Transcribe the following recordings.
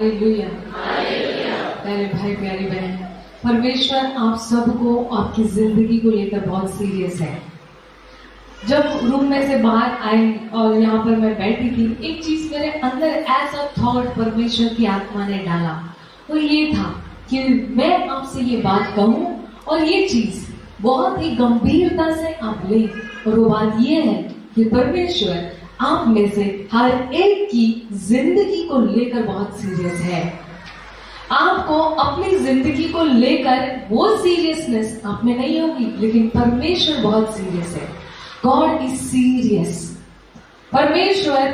Hallelujah. प्यारे भाई प्यारी बहन, परमेश्वर आप सबको आपकी जिंदगी को लेकर बहुत सीरियस है। जब रूम में से बाहर आए और यहाँ पर मैं बैठी थी, एक चीज मेरे अंदर ऐसा थॉट परमेश्वर की आत्मा ने डाला, वो ये था कि मैं आपसे ये बात कहूं और ये चीज बहुत ही गंभीरता से आप ले। और वो बात ये है कि परमेश्वर आप में से हर एक की जिंदगी को लेकर बहुत सीरियस है। आपको अपनी जिंदगी को लेकर वो सीरियसनेस आप में नहीं होगी, लेकिन परमेश्वर बहुत सीरियस है। God is serious. परमेश्वर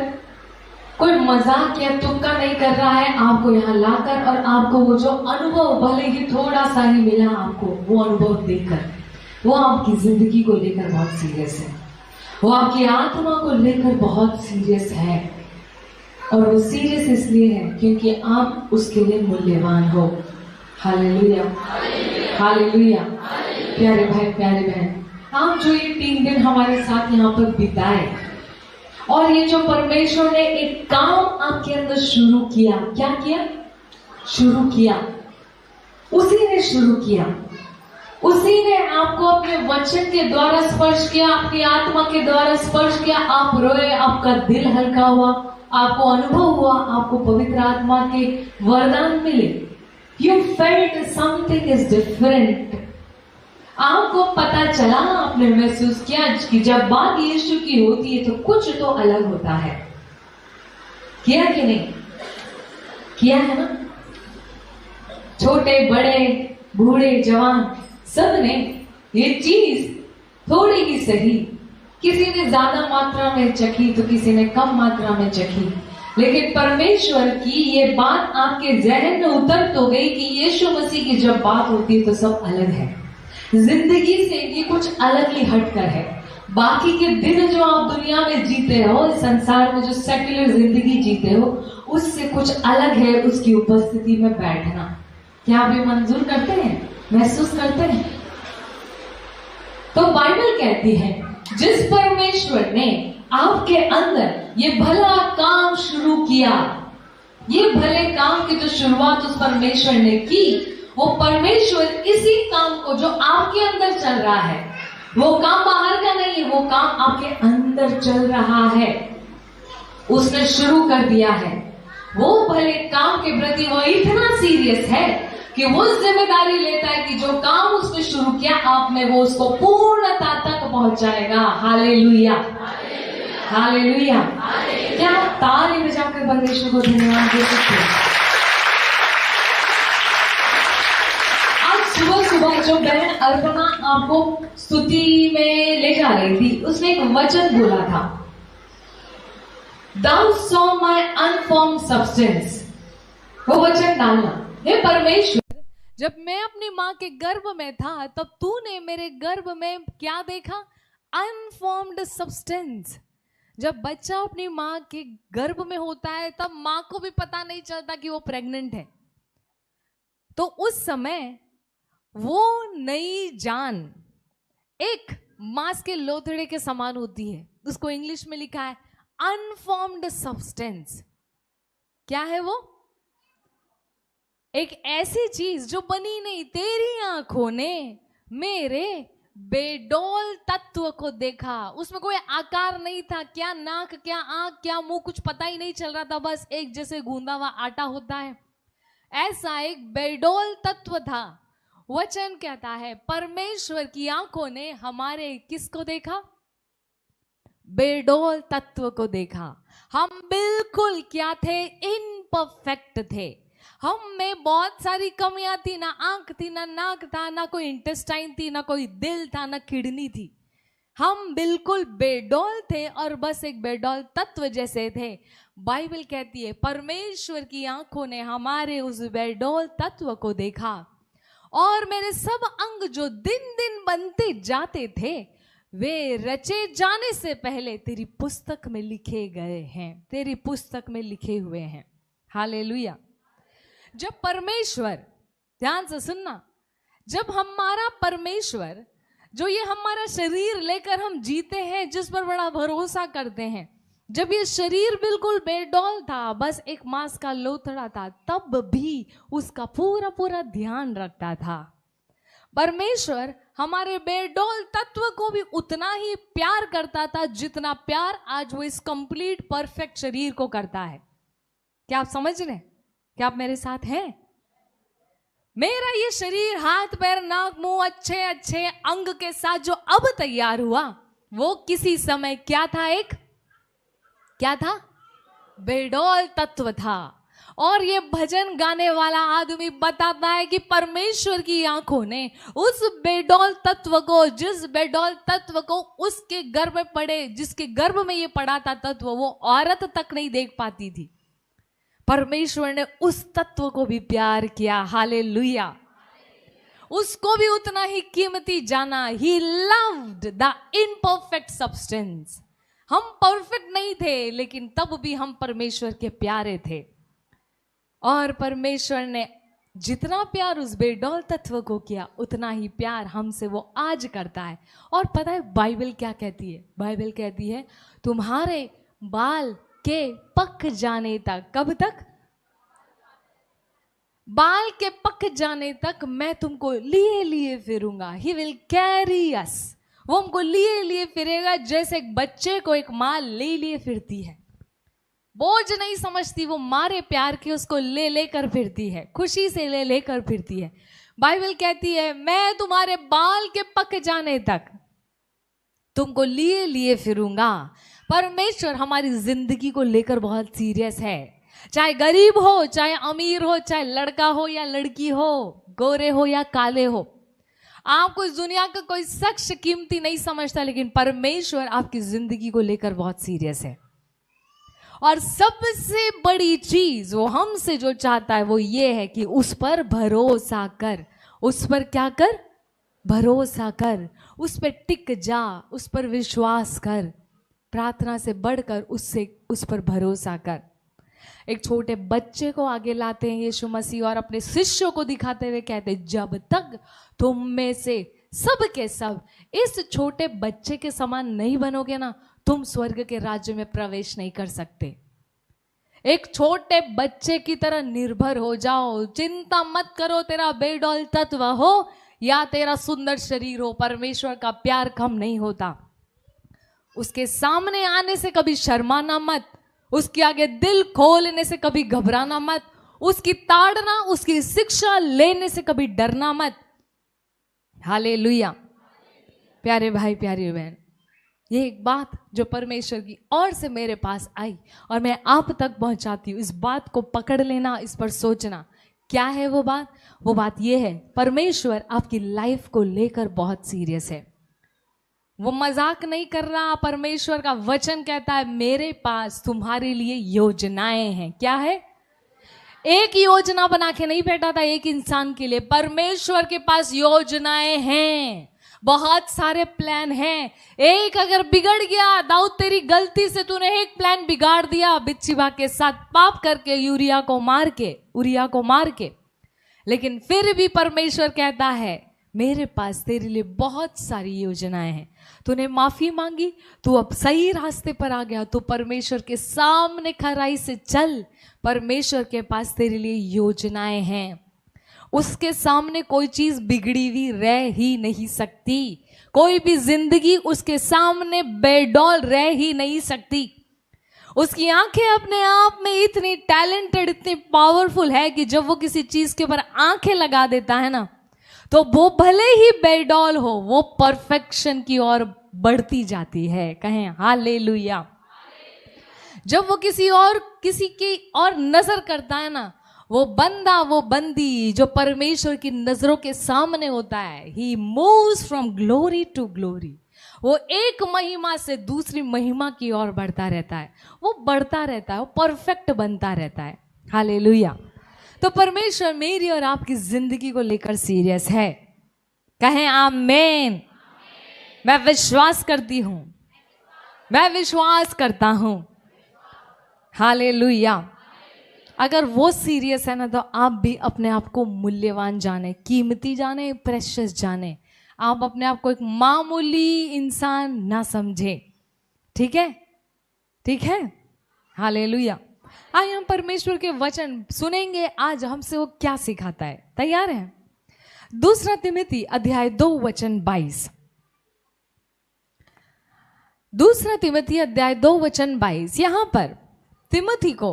कोई मजाक या तुक्का नहीं कर रहा है आपको यहाँ लाकर, और आपको वो जो अनुभव भले ही थोड़ा सा ही मिला आपको, वो अनुभव देकर वो आपकी जिंदगी को लेकर बहुत सीरियस है। वो आपकी आत्मा को लेकर बहुत सीरियस है, और वो सीरियस इसलिए है क्योंकि आप उसके लिए मूल्यवान हो। Hallelujah, hallelujah. प्यारे भाई प्यारे बहन, आप जो ये 3 दिन हमारे साथ यहाँ पर बिताए, और ये जो परमेश्वर ने एक काम आपके अंदर शुरू किया, क्या किया? शुरू किया, उसी ने शुरू किया, उसी ने आपको अपने वचन के द्वारा स्पर्श किया, आपकी आत्मा के द्वारा स्पर्श किया। आप रोए, आपका दिल हल्का हुआ, आपको अनुभव हुआ, आपको पवित्र आत्मा के वरदान मिले। You felt something is different. आपको पता चला, आपने महसूस किया कि जब बात यीशु की होती है तो कुछ तो अलग होता है। किया कि नहीं? किया है ना? छोटे बड़े बूढ़े जवान सब ने ये चीज थोड़ी ही सही, किसी ने ज्यादा मात्रा में चखी तो किसी ने कम मात्रा में चखी, लेकिन परमेश्वर की ये बात आपके जहन में उतर तो गई कि यीशु मसीह की जब बात होती है तो सब अलग है। जिंदगी से ये कुछ अलग ही हटकर है। बाकी के दिन जो आप दुनिया में जीते हो, इस संसार में जो सेक्युलर जिंदगी जीते हो, उससे कुछ अलग है उसकी उपस्थिति में बैठना। क्या आप ये मंजूर करते हैं, महसूस करते हैं? तो बाइबल कहती है, जिस परमेश्वर ने आपके अंदर ये भला काम शुरू किया, ये भले काम की जो शुरुआत उस परमेश्वर ने की, वो परमेश्वर इसी काम को जो आपके अंदर चल रहा है, वो काम बाहर का नहीं है, वो काम आपके अंदर चल रहा है, उसने शुरू कर दिया है। वो भले काम के प्रति वो इतना सीरियस है कि वो जिम्मेदारी लेता है कि जो काम उसने शुरू किया आप में, वो उसको पूर्णता तक पहुंचाएगा। Hallelujah, hallelujah. क्या आप ताली बजाकर परमेश्वर को धन्यवाद दे सकते हैं? आज सुबह सुबह जो बहन अर्पणा आपको स्तुति में ले जा रही थी, उसने एक वचन बोला था, Thou saw my unformed substance। वो वचन डालना, हे परमेश्वर, जब मैं अपनी माँ के गर्भ में था तब तूने मेरे गर्भ में क्या देखा? Unformed substance. जब बच्चा अपनी माँ के गर्भ में होता है तब माँ को भी पता नहीं चलता कि वो प्रेग्नेंट है। तो उस समय वो नई जान एक मांस के लोथड़े के समान होती है। उसको इंग्लिश में लिखा है अनफॉर्म्ड सब्सटेंस। क्या है वो? एक ऐसी चीज जो बनी नहीं, तेरी आंखों ने मेरे बेडौल तत्व को देखा। उसमें कोई आकार नहीं था, क्या नाक क्या आंख क्या मुंह, कुछ पता ही नहीं चल रहा था, बस एक जैसे गूंदा हुआ आटा होता है, ऐसा एक बेडौल तत्व था। वचन कहता है परमेश्वर की आंखों ने हमारे किसको देखा? बेडौल तत्व को देखा। हम बिल्कुल क्या थे? इनपरफेक्ट थे। हम में बहुत सारी कमियां थी, ना आंख थी, ना नाक था, ना कोई इंटेस्टाइन थी, ना कोई दिल था, ना किडनी थी। हम बिल्कुल बेडौल थे और बस एक बेडौल तत्व जैसे थे। बाइबल कहती है परमेश्वर की आंखों ने हमारे उस बेडौल तत्व को देखा, और मेरे सब अंग जो दिन दिन बनते जाते थे, वे रचे जाने से पहले तेरी पुस्तक में लिखे गए हैं, तेरी पुस्तक में लिखे हुए हैं। हालेलुया। जब परमेश्वर, ध्यान से सुनना, जब हमारा परमेश्वर, जो ये हमारा शरीर लेकर हम जीते हैं, जिस पर बड़ा भरोसा करते हैं, जब ये शरीर बिल्कुल बेडौल था, बस एक मांस का लोथड़ा था, तब भी उसका पूरा पूरा ध्यान रखता था। परमेश्वर हमारे बेडौल तत्व को भी उतना ही प्यार करता था जितना प्यार आज वो इस कंप्लीट परफेक्ट शरीर को करता है। क्या आप समझ रहे हैं? क्या आप मेरे साथ हैं? मेरा ये शरीर हाथ पैर नाक मुंह अच्छे अच्छे अंग के साथ जो अब तैयार हुआ, वो किसी समय क्या था? क्या था? बेडौल तत्व था। और ये भजन गाने वाला आदमी बताता है कि परमेश्वर की आंखों ने उस बेडौल तत्व को, जिस बेडौल तत्व को उसके गर्भ में पड़े, जिसके गर्भ में ये पड़ा था तत्व, वो औरत तक नहीं देख पाती थी। परमेश्वर ने उस तत्व को भी प्यार किया। हालेलुया। उसको भी उतना ही कीमती जाना। He loved the imperfect substance. हम परफेक्ट नहीं थे, लेकिन तब भी हम परमेश्वर के प्यारे थे। और परमेश्वर ने जितना प्यार उस बेडौल तत्व को किया, उतना ही प्यार हमसे वो आज करता है। और पता है बाइबल क्या कहती है? बाइबल कहती है तुम्हारे बाल के पक जाने तक। कब तक? बाल के पक जाने तक मैं तुमको लिए लिए फिरूंगा। ही विल कैरी अस। वो हमको लिए लिए फिरेगा, जैसे एक बच्चे को एक माँ ले लिए फिरती है। बोझ नहीं समझती, वो मारे प्यार के उसको ले लेकर फिरती है, खुशी से ले लेकर फिरती है। बाइबल कहती है मैं तुम्हारे बाल के पक जाने तक तुमको लिए लिए फिरूंगा। परमेश्वर हमारी जिंदगी को लेकर बहुत सीरियस है। चाहे गरीब हो, चाहे अमीर हो, चाहे लड़का हो या लड़की हो, गोरे हो या काले हो, आपको इस दुनिया का कोई शख्स कीमती नहीं समझता, लेकिन परमेश्वर आपकी जिंदगी को लेकर बहुत सीरियस है। और सबसे बड़ी चीज वो हमसे जो चाहता है वो ये है कि उस पर भरोसा कर। उस पर क्या कर? भरोसा कर। उस पर टिक जा, उस पर विश्वास कर। प्रार्थना से बढ़कर उस पर भरोसा कर। एक छोटे बच्चे को आगे लाते हैं यीशु मसीह और अपने शिष्यों को दिखाते हुए कहते हैं जब तक तुम में से सब के सब इस छोटे बच्चे के समान नहीं बनोगे ना, तुम स्वर्ग के राज्य में प्रवेश नहीं कर सकते। एक छोटे बच्चे की तरह निर्भर हो जाओ। चिंता मत करो तेरा बेडौल तत्व हो या तेरा सुंदर शरीर हो, परमेश्वर का प्यार कम नहीं होता। उसके सामने आने से कभी शर्माना मत, उसके आगे दिल खोलने से कभी घबराना मत, उसकी ताड़ना, उसकी शिक्षा लेने से कभी डरना मत। हालेलुया। प्यारे भाई प्यारी बहन, ये एक बात जो परमेश्वर की ओर से मेरे पास आई और मैं आप तक पहुंचाती हूँ। इस बात को पकड़ लेना, इस पर सोचना। क्या है वो बात? वो बात ये है परमेश्वर आपकी लाइफ को लेकर बहुत सीरियस है। वो मजाक नहीं कर रहा। परमेश्वर का वचन कहता है मेरे पास तुम्हारे लिए योजनाएं हैं। क्या है? एक योजना बना के नहीं बैठा था एक इंसान के लिए। परमेश्वर के पास योजनाएं हैं, बहुत सारे प्लान हैं। एक अगर बिगड़ गया, दाऊद तेरी गलती से तूने एक प्लान बिगाड़ दिया बित्सिबा के साथ पाप करके, उरिया को मार के, लेकिन फिर भी परमेश्वर कहता है मेरे पास तेरे लिए बहुत सारी योजनाएं हैं। तूने माफी मांगी, तू अब सही रास्ते पर आ गया, तू परमेश्वर के सामने खराई से चल। परमेश्वर के पास तेरे लिए योजनाएं हैं। उसके सामने कोई चीज बिगड़ी हुई रह ही नहीं सकती। कोई भी जिंदगी उसके सामने बेडौल रह ही नहीं सकती। उसकी आंखें अपने आप में इतनी टैलेंटेड, इतनी पावरफुल है कि जब वो किसी चीज के ऊपर आंखें लगा देता है ना, तो वो भले ही बेडौल हो, वो परफेक्शन की ओर बढ़ती जाती है। कहें हालेलुया। जब वो किसी की और नजर करता है ना, वो बंदा, वो बंदी जो परमेश्वर की नजरों के सामने होता है, ही moves from glory to glory. वो एक महिमा से दूसरी महिमा की ओर बढ़ता रहता है, वो बढ़ता रहता है, वो परफेक्ट बनता रहता है। हालेलुया। तो परमेश्वर मेरी और आपकी जिंदगी को लेकर सीरियस है। कहें आमीन। मैं विश्वास करती हूं, मैं विश्वास करता हूं। हालेलुया। अगर वो सीरियस है ना, तो आप भी अपने आप को मूल्यवान जाने, कीमती जाने, प्रेशियस जाने। आप अपने आप को एक मामूली इंसान ना समझे। ठीक है? ठीक है, हालेलुया। आइए हम परमेश्वर के वचन सुनेंगे आज हमसे वो क्या सिखाता है। तैयार है? 2 तिमोथी अध्याय 2 वचन 22। 2 तिमोथी अध्याय 2 वचन 22। यहां पर तिमोथी को,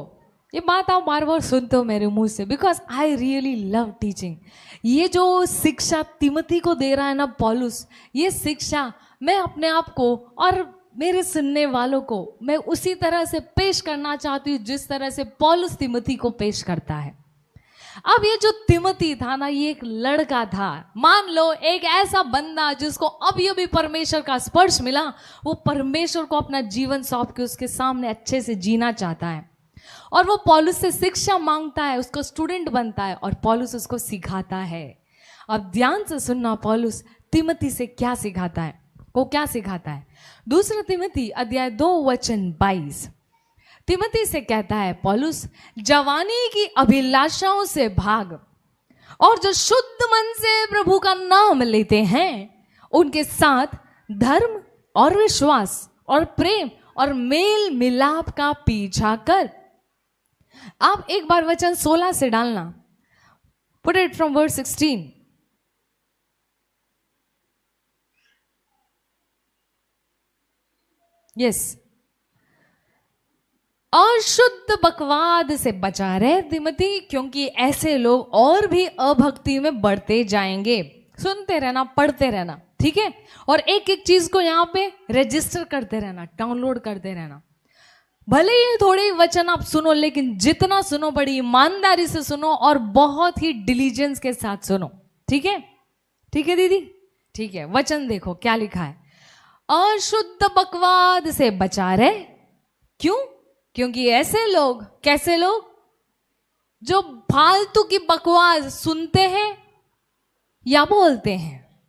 ये बात आप बार बार सुनते हो मेरे मुंह से, because I really love teaching. ये जो शिक्षा तिमोथी को दे रहा है ना पौलुस, ये शिक्षा मैं अपने आप को और मेरे सुनने वालों को मैं उसी तरह से पेश करना चाहती हूँ जिस तरह से पौलुस तिमोथी को पेश करता है। अब ये जो तिमोथी था ना, ये एक लड़का था। मान लो एक ऐसा बंदा जिसको अभी परमेश्वर का स्पर्श मिला, वो परमेश्वर को अपना जीवन सौंप के उसके सामने अच्छे से जीना चाहता है, और वो पौलुस से शिक्षा मांगता है, उसको स्टूडेंट बनता है और पौलुस उसको सिखाता है। अब ध्यान से सुनना, पौलुस तिमोथी से क्या सिखाता है, वो क्या सिखाता है। 2 तिमोथी अध्याय 2 वचन 22 तिमोथी से कहता है पौलुस, जवानी की अभिलाषाओं से भाग, और जो शुद्ध मन से प्रभु का नाम लेते हैं उनके साथ धर्म और विश्वास और प्रेम और मेल मिलाप का पीछा कर। आप एक बार वचन 16 से डालना, put it from verse 16। Yes, अशुद्ध बकवाद से बचा रहे तिमोथी, क्योंकि ऐसे लोग और भी अभक्ति में बढ़ते जाएंगे। सुनते रहना, पढ़ते रहना, ठीक है, और एक एक चीज को यहाँ पे रजिस्टर करते रहना, डाउनलोड करते रहना। भले ही थोड़े वचन आप सुनो, लेकिन जितना सुनो बड़ी ईमानदारी से सुनो और बहुत ही डिलीजेंस के साथ सुनो, ठीक है? ठीक है दीदी, ठीक है। वचन देखो क्या लिखा है, अशुद्ध बकवाद से बचा रहे। क्यों? क्योंकि ऐसे लोग, कैसे लोग, जो फालतू की बकवास सुनते हैं या बोलते हैं।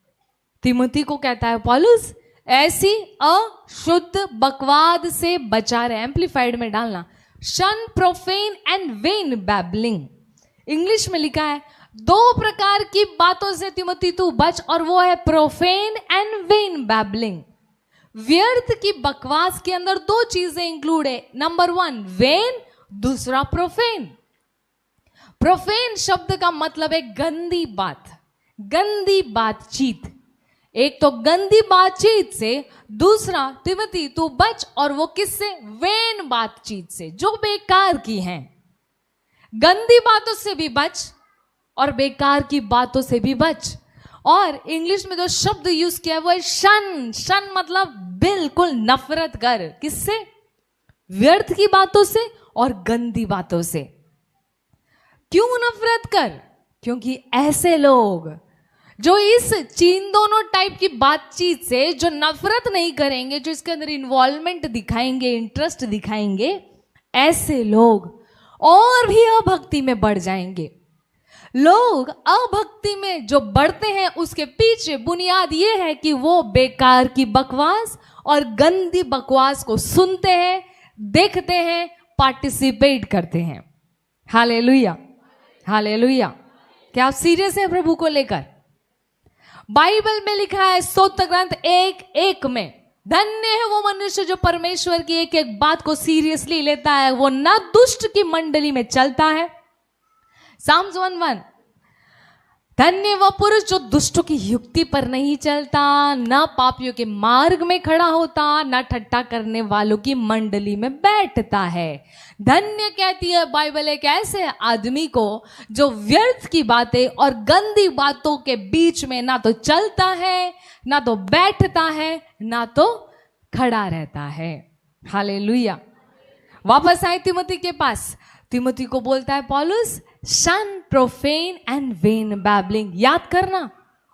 तिमोथी को कहता है पौलुस, ऐसी अशुद्ध बकवाद से बचा रहे। एम्पलीफाइड में डालना, शन profane and when babbling. English में लिखा है 2 प्रकार की बातों से तिमोथी तू बच, और वो है प्रोफेन एंड वेन बैबलिंग। व्यर्थ की बकवास के अंदर 2 चीजें इंक्लूड है, नंबर 1 वेन, दूसरा प्रोफेन। प्रोफेन शब्द का मतलब है गंदी बात, गंदी बातचीत। एक तो गंदी बातचीत से, दूसरा तिमोथी तू बच, और वो किससे? वेन बातचीत से, जो बेकार की हैं। गंदी बातों से भी बच और बेकार की बातों से भी बच। और इंग्लिश में जो शब्द यूज किया है वो है शन। शन मतलब बिल्कुल नफरत कर। किससे? व्यर्थ की बातों से और गंदी बातों से। क्यों नफरत कर? क्योंकि ऐसे लोग जो इस दोनों टाइप की बातचीत से जो नफरत नहीं करेंगे, जो इसके अंदर इन्वॉल्वमेंट दिखाएंगे, इंटरेस्ट दिखाएंगे, ऐसे लोग और भी अभक्ति में बढ़ जाएंगे। लोग अभक्ति में जो बढ़ते हैं उसके पीछे बुनियाद ये है कि वो बेकार की बकवास और गंदी बकवास को सुनते हैं, देखते हैं, पार्टिसिपेट करते हैं। Hallelujah, hallelujah. क्या आप सीरियस हैं प्रभु को लेकर? बाइबल में लिखा है, स्तोत्र ग्रंथ 1:1 में, धन्य है वो मनुष्य जो परमेश्वर की एक एक बात को सीरियसली लेता है, वो न दुष्ट की मंडली में चलता है। साम्स 1:1, धन्य वह पुरुष जो दुष्टों की युक्ति पर नहीं चलता, न पापियों के मार्ग में खड़ा होता, न ठट्ठा करने वालों की मंडली में बैठता है। धन्य कहती है बाइबल एक ऐसे आदमी को जो व्यर्थ की बातें और गंदी बातों के बीच में ना तो चलता है, ना तो बैठता है, ना तो खड़ा रहता है। हालेलुया। वापस आए तिमोथी के पास। तिमोथी को बोलता है पौलुस, शन प्रोफेन एंड वेन बैबलिंग। याद करना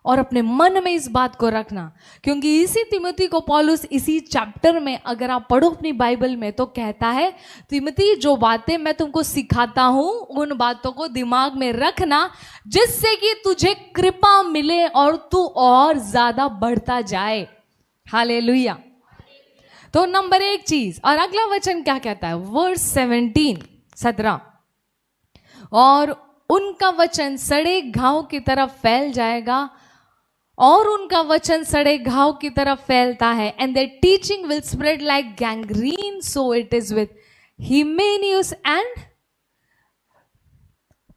और अपने मन में इस बात को रखना, क्योंकि इसी तिमोथी को पौलुस इसी चैप्टर में अगर आप पढ़ो अपनी बाइबल में तो कहता है, तिमोथी जो बातें मैं तुमको सिखाता हूं उन बातों को दिमाग में रखना, जिससे कि तुझे कृपा मिले और तू और ज्यादा बढ़ता जाए। हालेलुया। तो नंबर 1 चीज, और अगला वचन क्या कहता है, वर्स 17, और उनका वचन सड़े घाव की तरफ फैल जाएगा और उनका वचन सड़े घाव की तरफ फैलता है. And their teaching will spread like gangrene, so it is with Hymenaeus and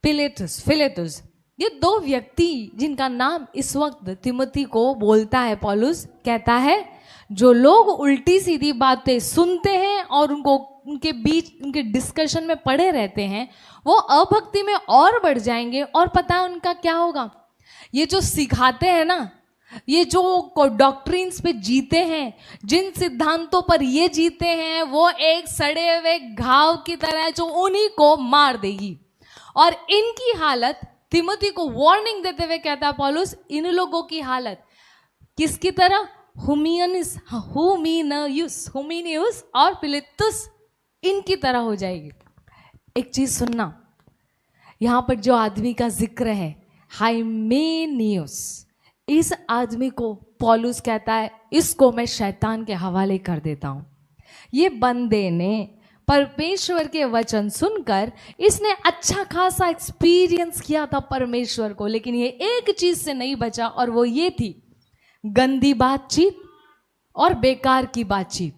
Philetus. ये दो व्यक्ति जिनका नाम इस वक्त तिमोथी को बोलता है पौलुस, कहता है जो लोग उल्टी सीधी बातें सुनते हैं और उनको उनके बीच उनके डिस्कशन में पड़े रहते हैं, वो अभक्ति में और बढ़ जाएंगे. और पता है उनका क्या होगा? ये जो सिखाते हैं ना, ये जो डॉक्ट्रिन्स पे जीते हैं, जिन सिद्धांतों पर ये जीते हैं, वो एक सड़े हुए घाव की तरह है जो उन्हीं को मार देगी. और इनकी हालत, तिमोथी को वार्निंग देते हुए कहता है पौलुस, इन लोगों की हालत किसकी तरह? हुमिनियुस और फिलेतुस, इनकी तरह हो जाएगी. एक चीज सुनना, यहां पर जो आदमी का जिक्र है हाइमेनियुस, इस आदमी को पौलुस कहता है इसको मैं शैतान के हवाले कर देता हूं. ये बंदे ने परमेश्वर के वचन सुनकर इसने अच्छा खासा एक्सपीरियंस किया था परमेश्वर को, लेकिन ये एक चीज से नहीं बचा, और वो ये थी गंदी बातचीत और बेकार की बातचीत.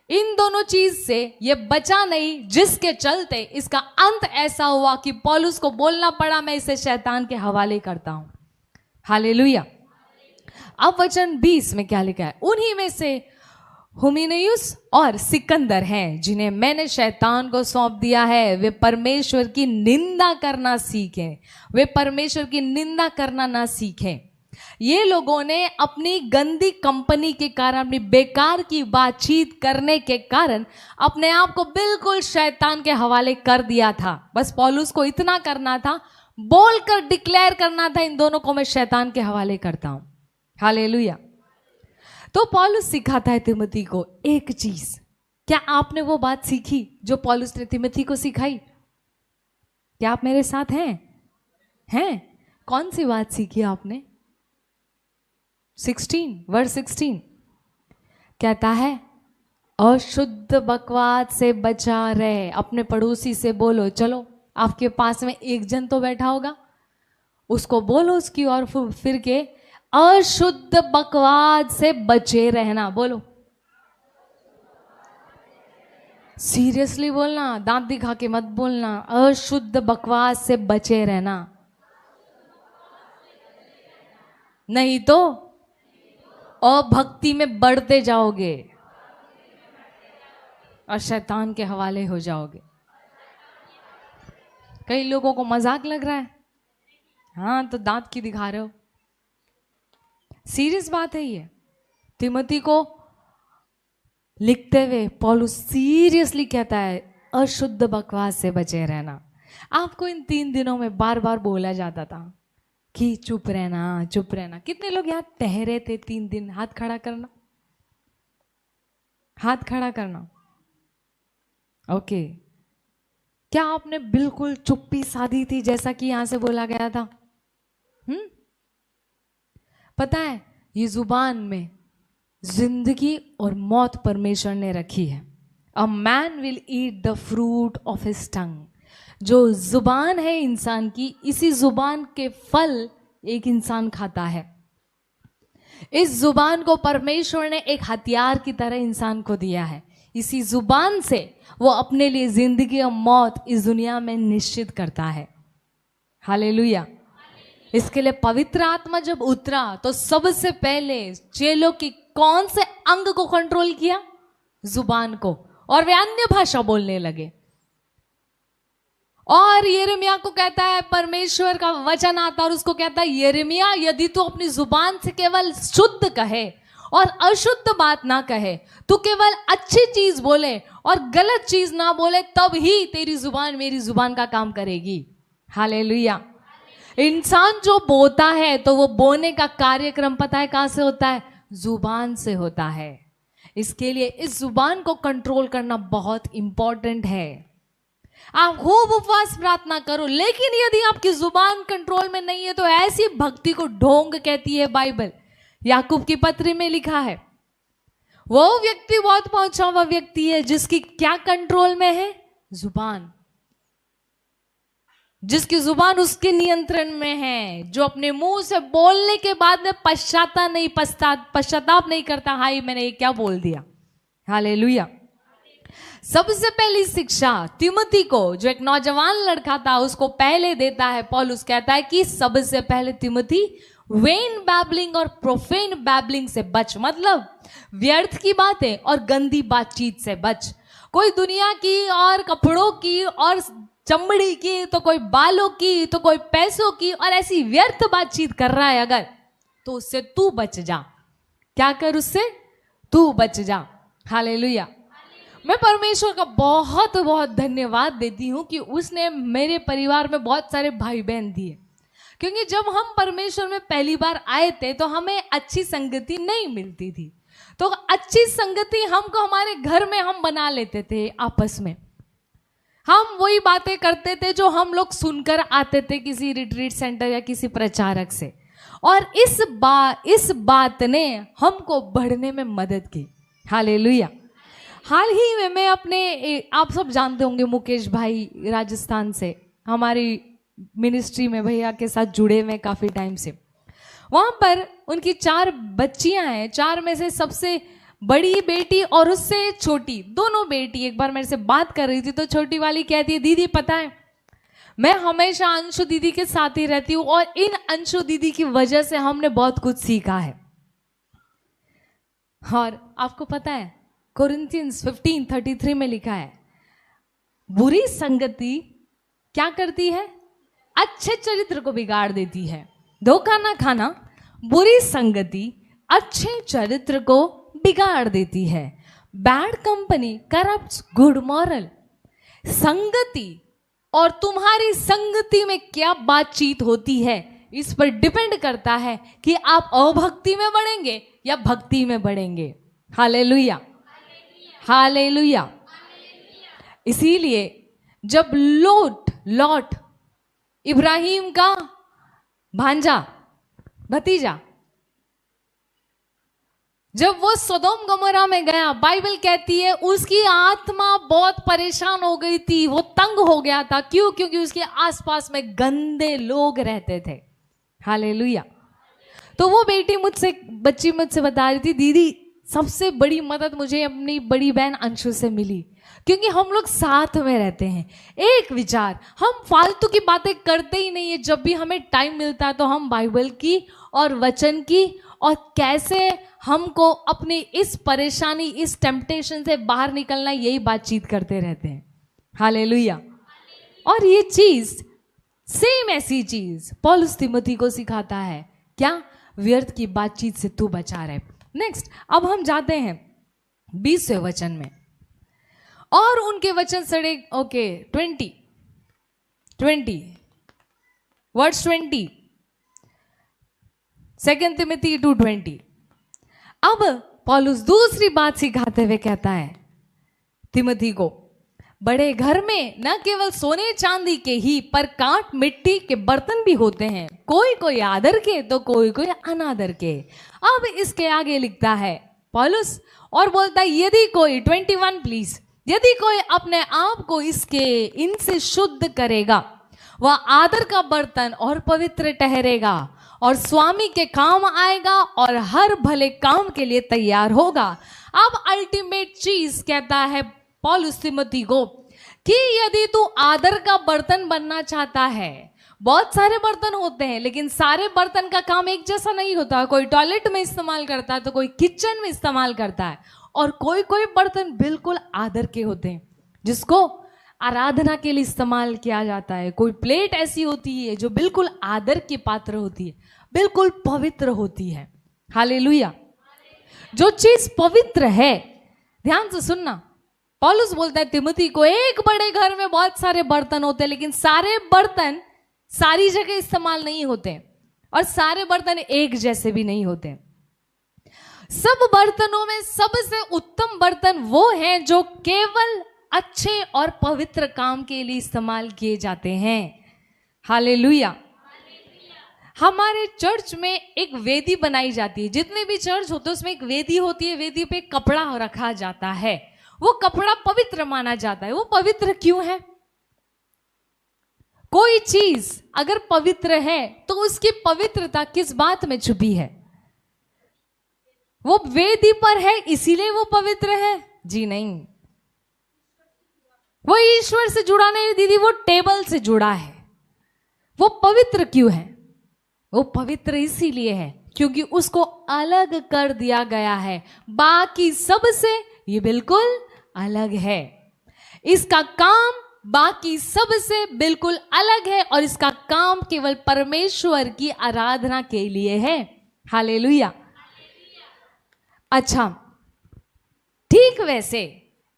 इन दोनों चीज से ये बचा नहीं, जिसके चलते इसका अंत ऐसा हुआ कि पौलुस को बोलना पड़ा मैं इसे शैतान के हवाले करता हूं. हालेलुया. अब वचन 20 में क्या लिखा है? उन्हीं में से हुमिनियुस और सिकंदर हैं जिन्हें मैंने शैतान को सौंप दिया है. वे परमेश्वर की निंदा करना सीखें. वे परमेश्वर की निंदा करना ना सीखें. ये लोगों ने अपनी गंदी कंपनी के कारण, अपनी बेकार की बातचीत करने के कारण अपने आप को बिल्कुल शैतान के हवाले कर दिया था. बस पौलुस को इतना करना था, बोलकर डिक्लेयर करना था इन दोनों को मैं शैतान के हवाले करता हूं. हालेलुया. तो पौलुस सिखाता है तिमोथी को एक चीज. क्या आपने वो बात सीखी जो पौलुस ने तिमोथी को सिखाई? क्या आप मेरे साथ हैं? कौन सी बात सीखी आपने? 16 कहता है अशुद्ध बकवास से बचा रहे. अपने पड़ोसी से बोलो, चलो आपके पास में एक जन तो बैठा होगा, उसको बोलो उसकी और फिर के अशुद्ध बकवास से बचे रहना. बोलो, सीरियसली बोलना, दांत दिखा के मत बोलना. अशुद्ध बकवास से बचे रहना, नहीं तो अभक्ति में बढ़ते जाओगे और शैतान के हवाले हो जाओगे. कई लोगों को मजाक लग रहा है, हाँ तो दांत की दिखा रहे हो. सीरियस बात है ये. तिमोथी को लिखते हुए पौलुस सीरियसली कहता है अशुद्ध बकवास से बचे रहना. आपको इन 3 दिनों में बार बार बोला जाता था कि चुप रहना, चुप रहना. कितने लोग यहाँ ठहरे थे 3 दिन? हाथ खड़ा करना, हाथ खड़ा करना. ओके. क्या आपने बिल्कुल चुप्पी साधी थी जैसा कि यहां से बोला गया था? पता है ये जुबान में जिंदगी और मौत परमेश्वर ने रखी है. A man will eat the fruit of his टंग. जो जुबान है इंसान की, इसी जुबान के फल एक इंसान खाता है. इस जुबान को परमेश्वर ने एक हथियार की तरह इंसान को दिया है. इसी जुबान से वो अपने लिए जिंदगी और मौत इस दुनिया में निश्चित करता है. हालेलुया. इसके लिए पवित्र आत्मा जब उतरा तो सबसे पहले चेलों की कौन से अंग को कंट्रोल किया? जुबान को. और वे अन्य भाषा बोलने लगे. और यिर्मयाह को कहता है, परमेश्वर का वचन आता और उसको कहता है यिर्मयाह यदि तू अपनी जुबान से केवल शुद्ध कहे और अशुद्ध बात ना कहे, तू केवल अच्छी चीज बोले और गलत चीज ना बोले, तब ही तेरी जुबान मेरी जुबान का काम करेगी. हालेलुया. इंसान जो बोता है तो वो बोने का कार्यक्रम पता है कहां से होता है? जुबान से होता है. इसके लिए इस जुबान को कंट्रोल करना बहुत इंपॉर्टेंट है. आप खूब उपवास प्रार्थना करो, लेकिन यदि आपकी जुबान कंट्रोल में नहीं है तो ऐसी भक्ति को ढोंग कहती है बाइबल. याकूब की पत्री में लिखा है वो व्यक्ति बहुत पहुंचा हुआ व्यक्ति है जिसकी क्या कंट्रोल में है? जुबान. जिसकी जुबान उसके नियंत्रण में है, जो अपने मुंह से बोलने के बाद में पश्चाताप नहीं करता, हाय मैंने ये क्या बोल दिया। हालेलुया। सबसे पहली शिक्षा तिमोथी को, जो एक नौजवान लड़का था, उसको पहले देता है पौलुस। कहता है कि सबसे पहले तिमोथी वेन बैबलिंग और प्रोफेन बैबलिंग से बच, मतलब व्यर्थ की बातें और गंदी बातचीत से बच। कोई दुनिया की और कपड़ों की और चमड़ी की, तो कोई बालों की, तो कोई पैसों की, और ऐसी व्यर्थ बातचीत कर रहा है अगर, तो उससे तू बच जा। क्या कर, उससे तू बच जा। हालेलुया। मैं परमेश्वर का बहुत बहुत धन्यवाद देती हूँ कि उसने मेरे परिवार में बहुत सारे भाई बहन दिए, क्योंकि जब हम परमेश्वर में पहली बार आए थे तो हमें अच्छी संगति नहीं मिलती थी। तो अच्छी संगति हमको हमारे घर में हम बना लेते थे, आपस में हम वही बातें करते थे जो हम लोग सुनकर आते थे किसी रिट्रीट सेंटर या किसी प्रचारक से, और इस बात ने हमको बढ़ने में मदद की। हालेलुया। हाल ही में मैं आप सब जानते होंगे मुकेश भाई राजस्थान से, हमारी मिनिस्ट्री में भैया के साथ जुड़े हुए काफ़ी टाइम से। वहाँ पर उनकी 4 बच्चियां हैं, 4 में से सबसे बड़ी बेटी और उससे छोटी, दोनों बेटी एक बार मेरे से बात कर रही थी, तो छोटी वाली कहती है, दीदी पता है मैं हमेशा अंशु दीदी के साथ ही रहती हूँ और इन अंशु दीदी की वजह से हमने बहुत कुछ सीखा है। और आपको पता है कोरिन्थियंस 15:33 में लिखा है, बुरी संगति क्या करती है, अच्छे चरित्र को बिगाड़ देती है। धोखा ना खाना, बुरी संगति अच्छे चरित्र को बिगाड़ देती है। Bad company corrupts good moral. संगति और तुम्हारी संगति में क्या बातचीत होती है, इस पर डिपेंड करता है कि आप अभक्ति में बढ़ेंगे या भक्ति में बढ़ेंगे। Hallelujah, hallelujah. इसीलिए जब लॉट इब्राहिम का भांजा भतीजा, जब वो सदोम गमोरा में गया, बाइबल कहती है उसकी आत्मा बहुत परेशान हो गई थी, वो तंग हो गया था। क्यों? क्योंकि उसके आसपास में गंदे लोग रहते थे। हालेलुया। तो वो बच्ची मुझसे बता रही थी, दीदी सबसे बड़ी मदद मुझे अपनी बड़ी बहन अंशु से मिली, क्योंकि हम लोग साथ में रहते हैं। एक विचार, हम फालतू की बातें करते ही नहीं है। जब भी हमें टाइम मिलता है तो हम बाइबल की और वचन की और कैसे हमको अपनी इस परेशानी, इस टेम्पटेशन से बाहर निकलना, यही बातचीत करते रहते हैं। हालेलुया। और ये चीज, सेम ऐसी चीज पौलुस तिमोथी को सिखाता है। क्या? व्यर्थ की बातचीत से तू बचा रहे। नेक्स्ट, अब हम जाते हैं 20वें वचन में, और उनके वचन सड़े, ओके 20 वर्स 20, 2 तिमोथी 2:20। अब पौलुस दूसरी बात सिखाते हुए कहता है तिमोथी को, बड़े घर में न केवल सोने चांदी के ही पर कांट मिट्टी के बर्तन भी होते हैं, कोई आदर के तो कोई अनादर के। अब इसके आगे लिखता है पौलुस और बोलता है, यदि कोई 21 प्लीज, यदि कोई अपने आप को इनसे शुद्ध करेगा, वह आदर का बर्तन और पवित्र ठहरेगा और स्वामी के काम आएगा और हर भले काम के लिए तैयार होगा। अब अल्टीमेट चीज कहता है पौलुस तिमोथी को कि यदि तू आदर का बर्तन बनना चाहता है, बहुत सारे बर्तन होते हैं लेकिन सारे बर्तन का काम एक जैसा नहीं होता। कोई टॉयलेट में इस्तेमाल करता है तो कोई किचन में इस्तेमाल करता है, और कोई बर्तन बिल्कुल आदर के होते हैं जिसको आराधना के लिए इस्तेमाल किया जाता है। कोई प्लेट ऐसी होती है जो बिल्कुल आदर की पात्र होती है, बिल्कुल पवित्र होती है। हालेलुया। जो चीज पवित्र है, ध्यान से सुनना, पौलुस बोलता है तिमोथी को, एक बड़े घर में बहुत सारे बर्तन होते हैं लेकिन सारे बर्तन सारी जगह इस्तेमाल नहीं होते, और सारे बर्तन एक जैसे भी नहीं होते। सब बर्तनों में सबसे उत्तम बर्तन वो हैं जो केवल अच्छे और पवित्र काम के लिए इस्तेमाल किए जाते हैं। हालेलुया। हमारे चर्च में एक वेदी बनाई जाती है, जितने भी चर्च होते हैं उसमें एक वेदी होती है, वेदी पे कपड़ा रखा जाता है, वो कपड़ा पवित्र माना जाता है। वो पवित्र क्यों है? कोई चीज अगर पवित्र है तो उसकी पवित्रता किस बात में छुपी है? वो वेदी पर है इसीलिए वो पवित्र है? जी नहीं, वो ईश्वर से जुड़ा नहीं दीदी, वो टेबल से जुड़ा है। वो पवित्र क्यों है? वो पवित्र इसीलिए है क्योंकि उसको अलग कर दिया गया है बाकी सब से। ये बिल्कुल अलग है, इसका काम बाकी सब से बिल्कुल अलग है और इसका काम केवल परमेश्वर की आराधना के लिए है। हालेलुया। अच्छा, ठीक वैसे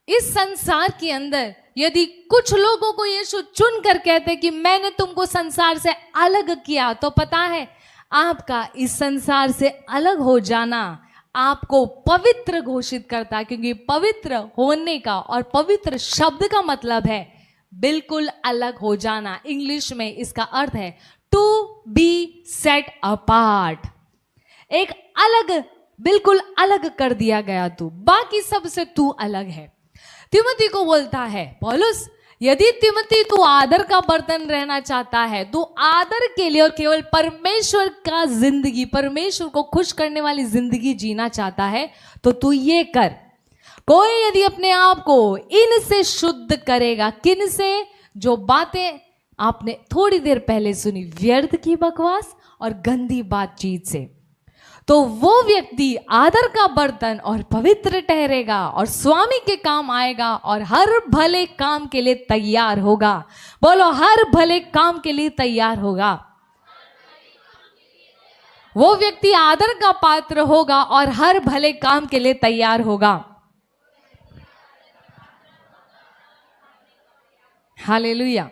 इस संसार के अंदर यदि कुछ लोगों को यीशु चुन कर कहते कि मैंने तुमको संसार से अलग किया, तो पता है आपका इस संसार से अलग हो जाना आपको पवित्र घोषित करता है, क्योंकि पवित्र होने का और पवित्र शब्द का मतलब है बिल्कुल अलग हो जाना। इंग्लिश में इसका अर्थ है टू बी सेट अपार्ट। एक अलग, बिल्कुल अलग कर दिया गया, तू बाकी सब से तू अलग है। तिमोथी को बोलता है पौलुस, यदि तिमोथी तू आदर का बर्तन रहना चाहता है, तू आदर के लिए और केवल परमेश्वर का जिंदगी, परमेश्वर को खुश करने वाली जिंदगी जीना चाहता है, तो तू ये कर। कोई यदि अपने आप को इनसे शुद्ध करेगा, किन से? जो बातें आपने थोड़ी देर पहले सुनी, व्यर्थ की बकवास और गंदी बातचीत से, तो वो व्यक्ति आदर का बर्तन और पवित्र ठहरेगा और स्वामी के काम आएगा और हर भले काम के लिए तैयार होगा। बोलो, हर भले काम के लिए तैयार होगा। वो व्यक्ति आदर का पात्र होगा और हर भले काम के लिए तैयार होगा। हालेलुया।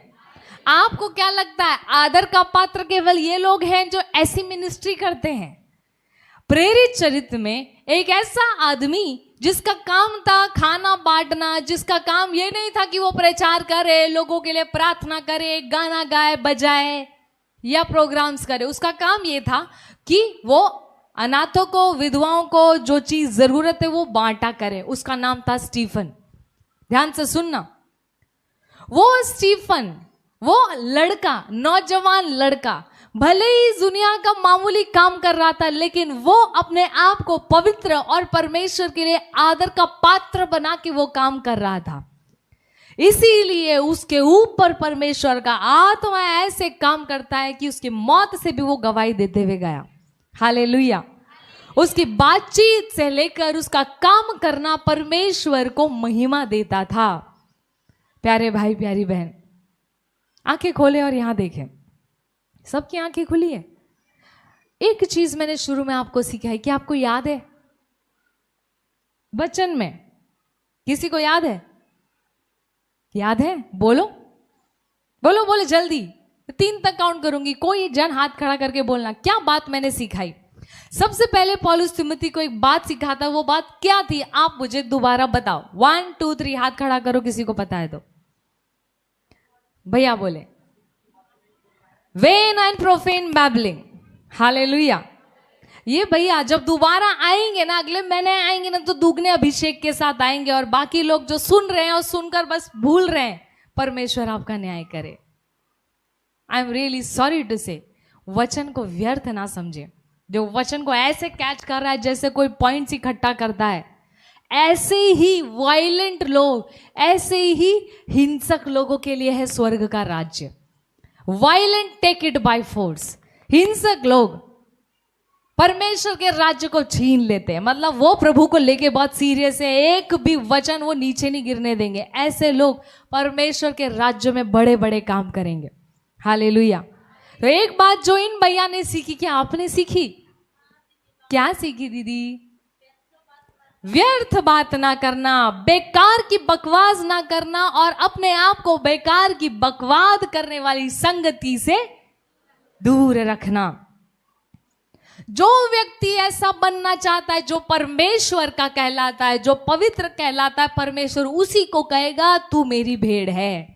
आपको क्या लगता है आदर का पात्र केवल ये लोग हैं जो ऐसी मिनिस्ट्री करते हैं? प्रेरित चरित्र में एक ऐसा आदमी जिसका काम था खाना बांटना, जिसका काम ये नहीं था कि वो प्रचार करे, लोगों के लिए प्रार्थना करे, गाना गाए बजाए या प्रोग्राम्स करे। उसका काम ये था कि वो अनाथों को, विधवाओं को जो चीज जरूरत है वो बांटा करे। उसका नाम था स्टीफन। ध्यान से सुनना, वो स्टीफन, वो लड़का, नौजवान लड़का, भले ही दुनिया का मामूली काम कर रहा था, लेकिन वो अपने आप को पवित्र और परमेश्वर के लिए आदर का पात्र बना के वो काम कर रहा था। इसीलिए उसके ऊपर परमेश्वर का आत्मा ऐसे काम करता है कि उसकी मौत से भी वो गवाही देते हुए गया। हालेलुया। उसकी बातचीत से लेकर उसका काम करना परमेश्वर को महिमा देता था। प्यारे भाई, प्यारी बहन, आंखें खोले और यहां देखें। सबकी आंखें खुली है। एक चीज मैंने शुरू में आपको सिखाई कि आपको याद है वचन में, किसी को याद है? याद है? बोलो बोलो बोलो जल्दी। 3 तक काउंट करूंगी, कोई जन हाथ खड़ा करके बोलना क्या बात मैंने सिखाई। सबसे पहले पौलुस तिमोथी को एक बात सिखाता, वो बात क्या थी आप मुझे दोबारा बताओ। 1 2 3 हाथ खड़ा करो, किसी को पता है तो। भैया बोले, when and profane babbling. Hallelujah. ये भैया जब दोबारा आएंगे ना, अगले महीने आएंगे ना, तो दुगने अभिषेक के साथ आएंगे और बाकी लोग जो सुन रहे हैं और सुनकर बस भूल रहे हैं, परमेश्वर आपका न्याय करे। I am really sorry to say, वचन को व्यर्थ ना समझे। जो वचन को ऐसे कैच कर रहा है जैसे कोई पॉइंट्स इकट्ठा करता है, ऐसे ही वायलेंट लोग, ऐसे ही हिंसक लोगों के लिए है स्वर्ग का राज्य। Violent take it by force. हिंसक लोग परमेश्वर के राज्य को छीन लेते हैं, मतलब वो प्रभु को लेके बहुत सीरियस है, एक भी वचन वो नीचे नहीं गिरने देंगे। ऐसे लोग परमेश्वर के राज्य में बड़े बड़े काम करेंगे। हालेलुया। तो एक बात जो इन भैया ने सीखी, क्या आपने सीखी? क्या सीखी दीदी? व्यर्थ बात ना करना, बेकार की बकवास ना करना और अपने आप को बेकार की बकवाद करने वाली संगति से दूर रखना। जो व्यक्ति ऐसा बनना चाहता है जो परमेश्वर का कहलाता है, जो पवित्र कहलाता है, परमेश्वर उसी को कहेगा तू मेरी भेड़ है।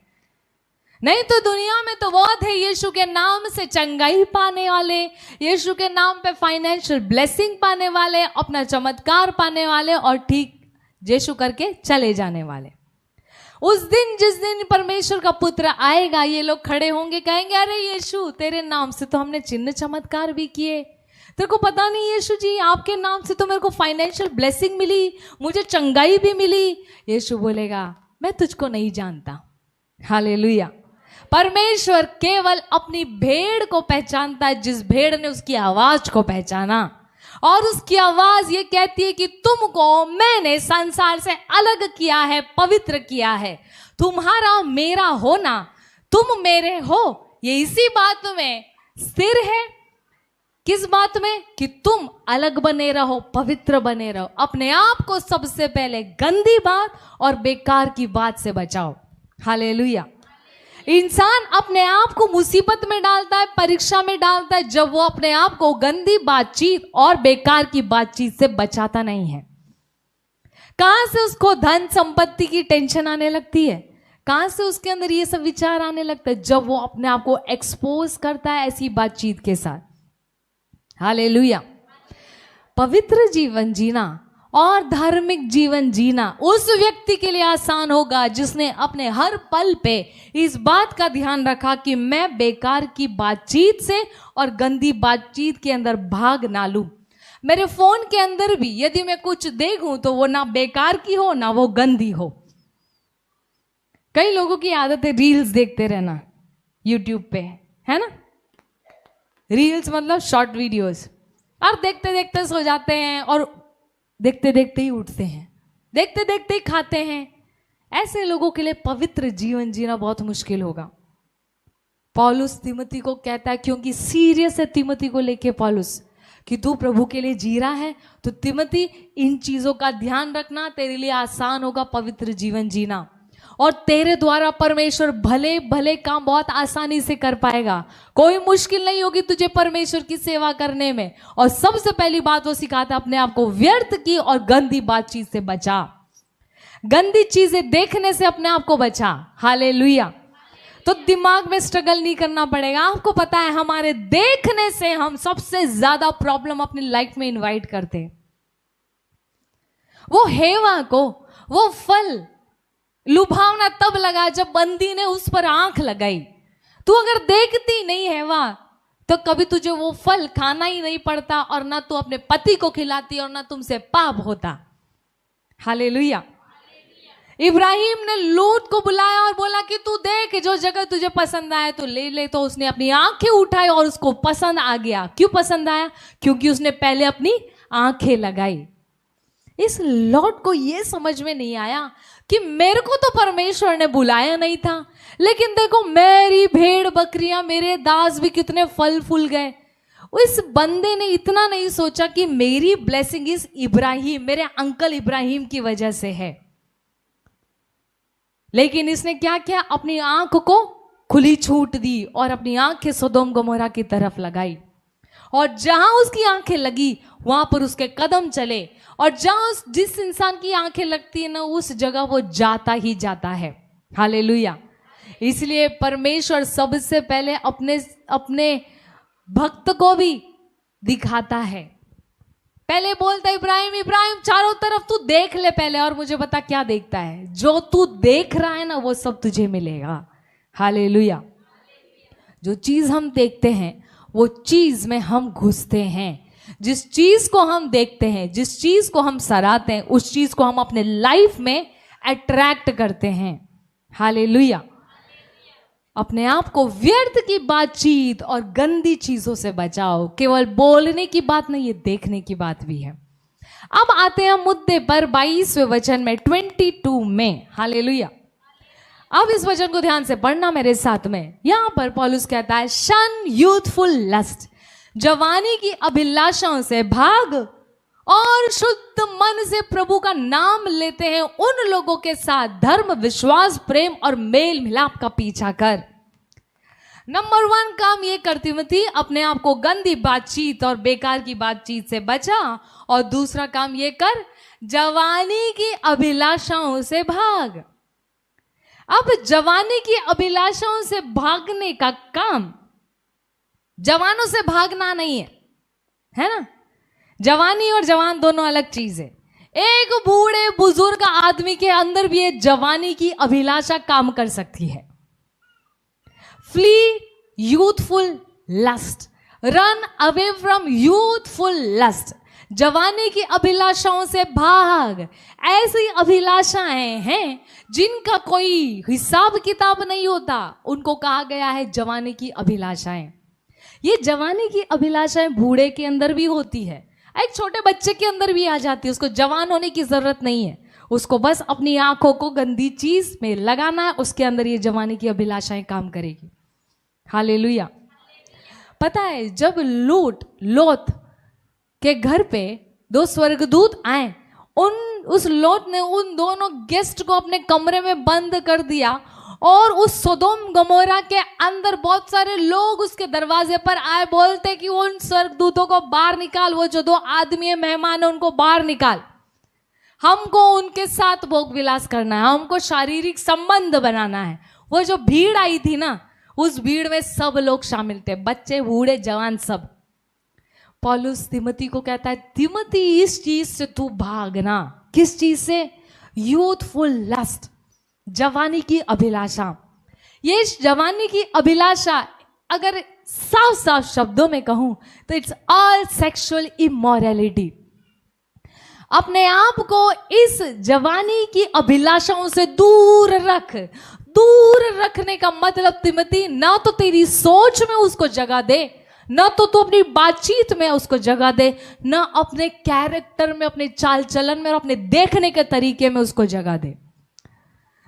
नहीं तो दुनिया में तो बहुत है यीशु के नाम से चंगाई पाने वाले, यीशु के नाम पे फाइनेंशियल ब्लेसिंग पाने वाले, अपना चमत्कार पाने वाले और ठीक यीशु करके चले जाने वाले। उस दिन जिस दिन परमेश्वर का पुत्र आएगा, ये लोग खड़े होंगे, कहेंगे अरे यीशु तेरे नाम से तो हमने चिन्ह चमत्कार भी किए, तेरे को पता नहीं यीशु जी आपके नाम से तो मेरे को फाइनेंशियल ब्लेसिंग मिली, मुझे चंगाई भी मिली। यीशु बोलेगा मैं तुझको नहीं जानता। हालेलुया। परमेश्वर केवल अपनी भेड़ को पहचानता है, जिस भेड़ ने उसकी आवाज को पहचाना, और उसकी आवाज ये कहती है कि तुमको मैंने संसार से अलग किया है, पवित्र किया है, तुम्हारा मेरा होना, तुम मेरे हो, ये इसी बात में स्थिर है। किस बात में? कि तुम अलग बने रहो, पवित्र बने रहो, अपने आप को सबसे पहले गंदी बात और बेकार की बात से बचाओ। हालेलुया। इंसान अपने आप को मुसीबत में डालता है, परीक्षा में डालता है, जब वो अपने आप को गंदी बातचीत और बेकार की बातचीत से बचाता नहीं है। कहां से उसको धन संपत्ति की टेंशन आने लगती है, कहां से उसके अंदर ये सब विचार आने लगता है? जब वो अपने आप को एक्सपोज करता है ऐसी बातचीत के साथ। हालेलुया। पवित्र जीवन जीना और धार्मिक जीवन जीना उस व्यक्ति के लिए आसान होगा जिसने अपने हर पल पे इस बात का ध्यान रखा कि मैं बेकार की बातचीत से और गंदी बातचीत के अंदर भाग ना लूं। मेरे फोन के अंदर भी यदि मैं कुछ देखूं तो वो ना बेकार की हो ना वो गंदी हो। कई लोगों की आदत है रील्स देखते रहना यूट्यूब पे, है ना। रील्स मतलब शॉर्ट वीडियोस, और देखते देखते सो जाते हैं और देखते देखते ही उठते हैं, देखते देखते ही खाते हैं। ऐसे लोगों के लिए पवित्र जीवन जीना बहुत मुश्किल होगा। पौलुस तिमोथी को कहता है, क्योंकि सीरियस है तिमोथी को लेके पौलुस कि तू प्रभु के लिए जी रहा है, तो तिमोथी इन चीजों का ध्यान रखना, तेरे लिए आसान होगा पवित्र जीवन जीना, और तेरे द्वारा परमेश्वर भले भले काम बहुत आसानी से कर पाएगा। कोई मुश्किल नहीं होगी तुझे परमेश्वर की सेवा करने में। और सबसे पहली बात वो सिखाता है, अपने आप को व्यर्थ की और गंदी बातचीत से बचा, गंदी चीजें देखने से अपने आप को बचा। हालेलुया। तो दिमाग में स्ट्रगल नहीं करना पड़ेगा। आपको पता है हमारे देखने से हम सबसे ज्यादा प्रॉब्लम अपनी लाइफ में इनवाइट करते हैं। वो हेवा को वो फल लुभावना तब लगा जब बंदी ने उस पर आंख लगाई। तू अगर देखती नहीं है वहां तो कभी तुझे वो फल खाना ही नहीं पड़ता, और ना तू अपने पति को खिलाती और ना तुमसे पाप होता। हालेलुया। इब्राहिम ने लूत को बुलाया और बोला कि तू देख, जो जगह तुझे पसंद आए तो ले ले। तो उसने अपनी आंखें उठाई और उसको पसंद आ गया। क्यों पसंद आया? क्योंकि उसने पहले अपनी आंखें लगाई। इस लॉट को यह समझ में नहीं आया कि मेरे को तो परमेश्वर ने बुलाया नहीं था, लेकिन देखो मेरी भेड़ बकरियां, मेरे दास भी कितने फल फूल गए। इस बंदे ने इतना नहीं सोचा कि मेरी ब्लेसिंग इस इब्राहिम, मेरे अंकल इब्राहिम की वजह से है। लेकिन इसने क्या किया? अपनी आंख को खुली छूट दी और अपनी आंखें सोदोम गमोरा की तरफ लगाई, और जहां उसकी आंखें लगी वहां पर उसके कदम चले, और जहां जिस इंसान की आंखें लगती है ना उस जगह वो जाता ही जाता है। हालेलुया। इसलिए परमेश्वर सबसे पहले अपने भक्त को भी दिखाता है। पहले बोलता है इब्राहिम इब्राहिम चारों तरफ तू देख ले पहले, और मुझे बता क्या देखता है। जो तू देख रहा है ना वो सब तुझे मिलेगा। हालेलुया। जो चीज हम देखते हैं वो चीज में हम घुसते हैं। जिस चीज को हम देखते हैं, जिस चीज को हम सराहते हैं, उस चीज को हम अपने लाइफ में अट्रैक्ट करते हैं। हालेलुया। अपने आप को व्यर्थ की बातचीत और गंदी चीजों से बचाओ। केवल बोलने की बात नहीं, ये देखने की बात भी है। अब आते हैं मुद्दे पर 22वें वचन में, 22 में। हालेलुया। अब इस वचन को ध्यान से पढ़ना मेरे साथ में। यहां पर पौलुस कहता है, शन यूथफुल लस्ट, जवानी की अभिलाषाओं से भाग और शुद्ध मन से प्रभु का नाम लेते हैं उन लोगों के साथ धर्म, विश्वास, प्रेम और मेल मिलाप का पीछा कर। नंबर 1 काम ये करती थी, अपने आप को गंदी बातचीत और बेकार की बातचीत से बचा। और दूसरा काम ये कर, जवानी की अभिलाषाओं से भाग। अब जवानी की अभिलाषाओं से भागने का काम जवानों से भागना नहीं है, है ना। जवानी और जवान दोनों अलग चीज है। एक बूढ़े बुजुर्ग आदमी के अंदर भी ये जवानी की अभिलाषा काम कर सकती है। Flee youthful lust, run away from youthful lust. जवानी की अभिलाषाओं से भाग। ऐसी अभिलाषाएं हैं जिनका कोई हिसाब किताब नहीं होता, उनको कहा गया है जवानी की अभिलाषाएं। ये जवानी की अभिलाषाएं बूढ़े के अंदर भी होती है, एक छोटे बच्चे के अंदर भी आ जाती है। उसको जवान होने की जरूरत नहीं है, उसको बस अपनी आंखों को गंदी चीज में लगाना है, उसके अंदर ये जवानी की अभिलाषाएं काम करेगी। हालेलुया। पता है जब लोत के घर पे दो स्वर्गदूत आए, उस लोत ने उन दोनों गेस्ट को अपने कमरे में बंद कर दिया और उस सोदोम गमोरा के अंदर बहुत सारे लोग उसके दरवाजे पर आए, बोलते कि उन स्वर्गदूतों को बाहर निकाल, वो जो दो आदमी है मेहमान है उनको बाहर निकाल, हमको उनके साथ भोग विलास करना है, हमको शारीरिक संबंध बनाना है। वो जो भीड़ आई थी ना, उस भीड़ में सब लोग शामिल थे, बच्चे बूढ़े जवान सब। पौलुस तिमोथी को कहता है, तिमोथी इस चीज से तू भागना। किस चीज से? यूथफुल लस्ट, जवानी की अभिलाषा। ये जवानी की अभिलाषा अगर साफ साफ शब्दों में कहूं तो इट्स ऑल सेक्सुअल इमोरलिटी। अपने आप को इस जवानी की अभिलाषाओं से दूर रख। दूर रखने का मतलब तिमोथी, ना तो तेरी सोच में उसको जगह दे, ना तो तू अपनी बातचीत में उसको जगह दे, ना अपने कैरेक्टर में, अपने चाल चलन में और अपने देखने के तरीके में उसको जगह दे।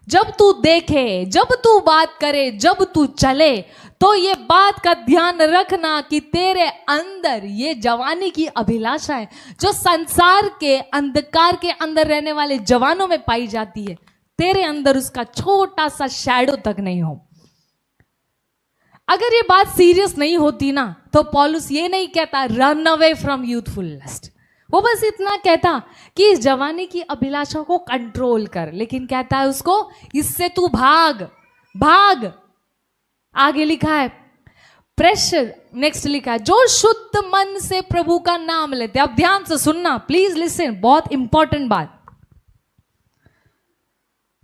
जब तू देखे, जब तू बात करे, जब तू चले, तो ये बात का ध्यान रखना कि तेरे अंदर ये जवानी की अभिलाषा है जो संसार के अंधकार के अंदर रहने वाले जवानों में पाई जाती है, तेरे अंदर उसका छोटा सा शैडो तक नहीं हो। अगर ये बात सीरियस नहीं होती ना, तो पौलुस ये नहीं कहता run away from youthful lust, वो बस इतना कहता कि इस जवानी की अभिलाषा को कंट्रोल कर, लेकिन कहता है उसको इससे तू भाग भाग। आगे लिखा है प्रेशर, नेक्स्ट लिखा है जो शुद्ध मन से प्रभु का नाम लेते। अब ध्यान से सुनना, प्लीज लिसन, बहुत इंपॉर्टेंट बात।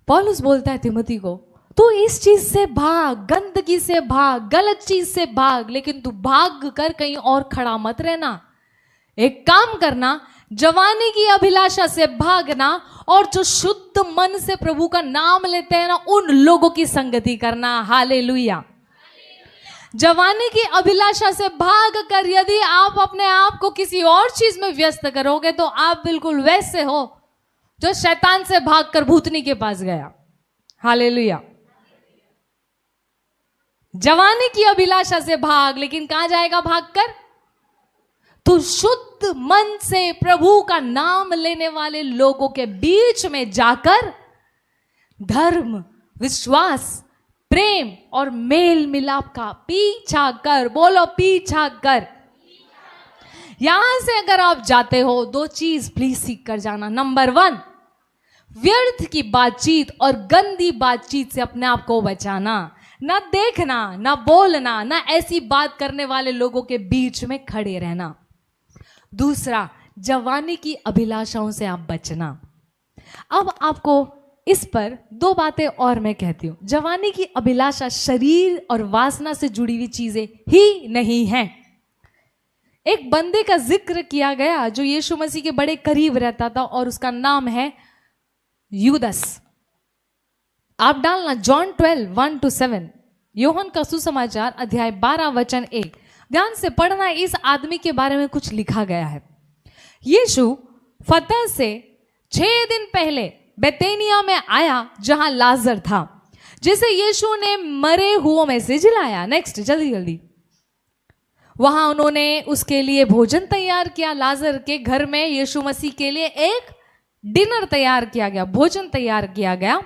पौलुस बोलता है तिमोथी को, तू इस चीज से भाग, गंदगी से भाग, गलत चीज से भाग, लेकिन तू भाग कर कहीं और खड़ा मत रहना। एक काम करना, जवानी की अभिलाषा से भागना और जो शुद्ध मन से प्रभु का नाम लेते हैं ना, उन लोगों की संगति करना। हालेलुया। जवानी की अभिलाषा से भाग कर यदि आप अपने आप को किसी और चीज में व्यस्त करोगे तो आप बिल्कुल वैसे हो जो शैतान से भागकर भूतनी के पास गया। हालेलुया। जवानी की अभिलाषा से भाग, लेकिन कहां जाएगा भागकर? तो शुद्ध मन से प्रभु का नाम लेने वाले लोगों के बीच में जाकर धर्म, विश्वास, प्रेम और मेल मिलाप का पीछा कर। बोलो पीछा कर। यहां से अगर आप जाते हो, दो चीज प्लीज सीख कर जाना। नंबर 1, व्यर्थ की बातचीत और गंदी बातचीत से अपने आप को बचाना। ना देखना, ना बोलना, ना ऐसी बात करने वाले लोगों के बीच में खड़े रहना। दूसरा, जवानी की अभिलाषाओं से आप बचना। अब आपको इस पर दो बातें और मैं कहती हूं। जवानी की अभिलाषा शरीर और वासना से जुड़ी हुई चीजें ही नहीं है। एक बंदे का जिक्र किया गया जो यीशु मसीह के बड़े करीब रहता था और उसका नाम है यूदस। आप डालना जॉन 12:1-7, योहन का सुसमाचार अध्याय 12 वचन 1। ध्यान से पढ़ना, इस आदमी के बारे में कुछ लिखा गया है। यीशु फतह से 6 दिन पहले बेतेनिया में आया जहां लाजर था, जिसे यीशु ने मरे हुओं में से जिलाया। नेक्स्ट, जल्दी जल्दी। वहां उन्होंने उसके लिए भोजन तैयार किया। लाजर के घर में यीशु मसीह के लिए एक डिनर तैयार किया गया, भोजन तैयार किया गया,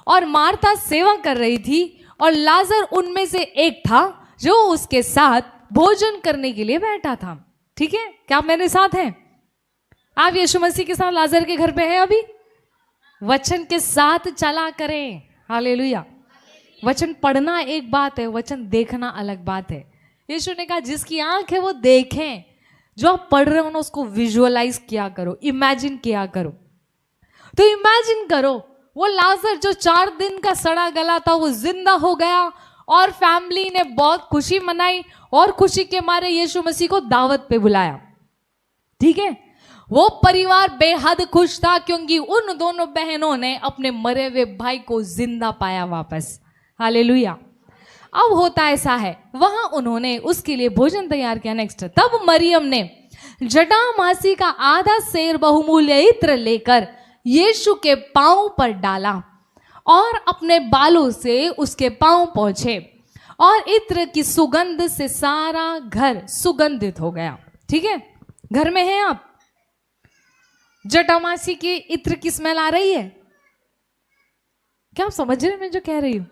और मार्था सेवा कर रही थी और लाजर उनमें से एक था जो उसके साथ भोजन करने के लिए बैठा था। ठीक है, क्या आप मेरे साथ हैं? आप यीशु मसीह के साथ लाजर के घर पे हैं अभी? वचन के साथ चला करें। हालेलुया। वचन पढ़ना एक बात है, वचन देखना अलग बात है। यीशु ने कहा जिसकी आंख है वो देखें, जो आप पढ़ रहे हो ना उसको विजुअलाइज किया करो, इमेजिन किया करो। तो इमेजिन करो, वो लाजर जो 4 दिन का सड़ा गला था वो जिंदा हो गया, और फैमिली ने बहुत खुशी मनाई और खुशी के मारे यीशु मसीह को दावत पे बुलाया। ठीक है, वो परिवार बेहद खुश था क्योंकि उन दोनों बहनों ने अपने मरे हुए भाई को जिंदा पाया वापस। हालेलुया। अब होता ऐसा है, वहां उन्होंने उसके लिए भोजन तैयार किया। नेक्स्ट, तब मरियम ने जटामासी का आधा सेर बहुमूल्य इत्र लेकर यीशु के पांव पर डाला और अपने बालों से उसके पांव पोंछे, और इत्र की सुगंध से सारा घर सुगंधित हो गया। ठीक है, घर में हैं आप, जटामासी की इत्र की स्मेल आ रही है क्या? आप समझ रहे हैं मैं जो कह रही हूं?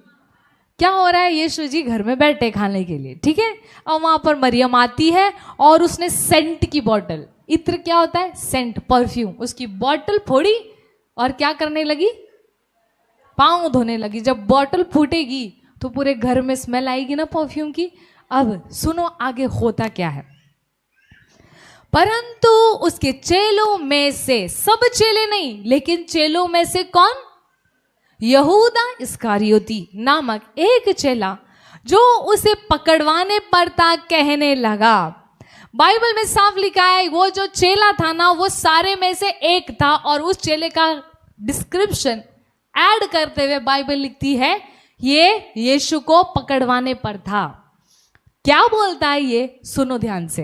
क्या हो रहा है? यीशु जी घर में बैठे खाने के लिए। ठीक है, और वहां पर मरियम आती है और उसने सेंट की बोतल, इत्र क्या होता है? सेंट, परफ्यूम, उसकी बोतल फोड़ी और क्या करने लगी? पांव धोने लगी। जब बोतल फूटेगी तो पूरे घर में स्मेल आएगी ना परफ्यूम की। अब सुनो आगे होता क्या है। परंतु उसके चेलों में से, सब चेले नहीं लेकिन चेलों में से कौन? यहूदा इस्करियोती नामक एक चेला जो उसे पकड़वाने पर था, कहने लगा। बाइबल में साफ लिखा है वो जो चेला था ना वो सारे में से एक था, और उस चेले का डिस्क्रिप्शन ऐड करते हुए बाइबल लिखती है ये यीशु को पकड़वाने पर था। क्या बोलता है ये? सुनो ध्यान से।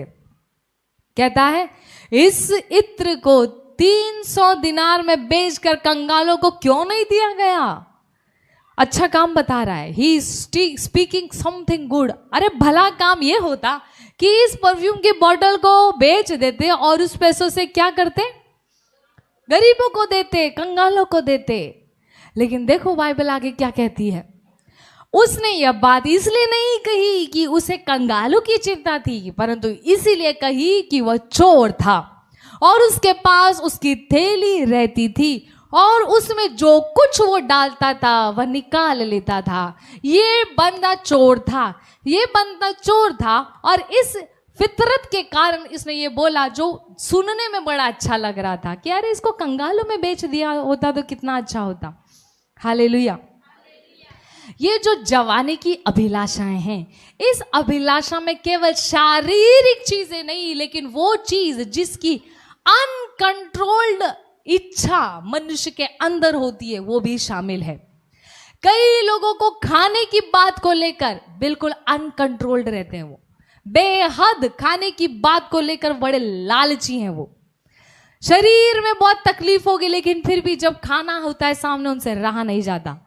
कहता है इस इत्र को 300 दिनार में बेचकर कंगालों को क्यों नहीं दिया गया? अच्छा काम बता रहा है। He speaking something good. अरे भला काम ये होता कि इस परफ्यूम की बोतल को बेच देते और उस पैसों से क्या करते? गरीबों को देते, कंगालों को देते। लेकिन देखो बाइबल आगे क्या कहती है। उसने यह बात इसलिए नहीं कही कि उसे कंगालों की चिंता थी, परंतु इसीलिए कही कि वह चोर था और उसके पास उसकी थैली रहती थी और उसमें जो कुछ वो डालता था वह निकाल लेता था। ये बंदा चोर था, ये बंदा चोर था, और इस फितरत के कारण इसने ये बोला जो सुनने में बड़ा अच्छा लग रहा था कि अरे इसको कंगालों में बेच दिया होता तो कितना अच्छा होता। हालेलुया। ये जो जवानी की अभिलाषाएं हैं, इस अभिलाषा में केवल शारीरिक चीजें नहीं लेकिन वो चीज जिसकी अनकंट्रोल्ड इच्छा मनुष्य के अंदर होती है वो भी शामिल है। कई लोगों को खाने की बात को लेकर बिल्कुल अनकंट्रोल्ड रहते हैं, वो बेहद खाने की बात को लेकर बड़े लालची हैं। वो शरीर में बहुत तकलीफ होगी लेकिन फिर भी जब खाना होता है सामने उनसे रहा नहीं जाता।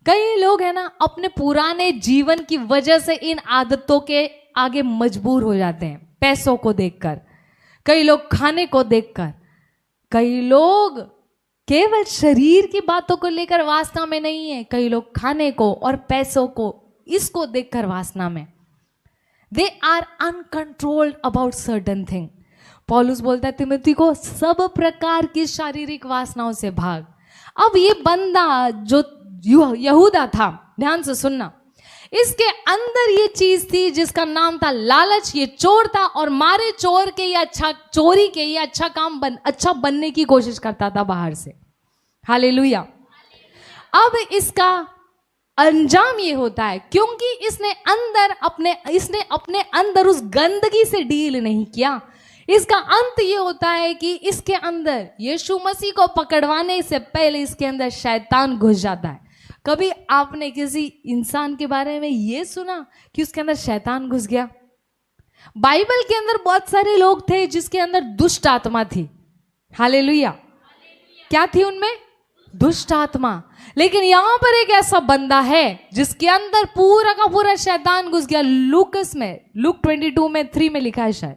कई लोग है ना अपने पुराने जीवन की वजह से इन आदतों के आगे मजबूर हो जाते हैं, पैसों को देखकर, कई लोग खाने को देखकर, कई लोग केवल शरीर की बातों को लेकर वासना में नहीं है, कई लोग खाने को और पैसों को इसको देखकर वासना में। They are uncontrolled about certain thing. पौलुस बोलता है तिमोथी को सब प्रकार की शारीरिक वासनाओं से भाग। अब ये बंदा जो यहूदा था, ध्यान से सुनना, इसके अंदर ये चीज थी जिसका नाम था लालच। ये चोर था और मारे चोर के ये अच्छा चोरी के ये अच्छा काम अच्छा बनने की कोशिश करता था बाहर से। हालेलुया। अब इसका अंजाम ये होता है क्योंकि इसने अपने अंदर उस गंदगी से डील नहीं किया। इसका अंत ये होता है कि इसके अंदर यीशु मसीह को पकड़वाने से पहले इसके अंदर शैतान घुस जाता है। कभी आपने किसी इंसान के बारे में ये सुना कि उसके अंदर शैतान घुस गया? बाइबल के अंदर बहुत सारे लोग थे जिसके अंदर दुष्ट आत्मा थी। हालेलुया। क्या थी उनमें? दुष्ट आत्मा। लेकिन यहां पर एक ऐसा बंदा है जिसके अंदर पूरा का पूरा शैतान घुस गया। लूक 22 में 3 में लिखा है शायद।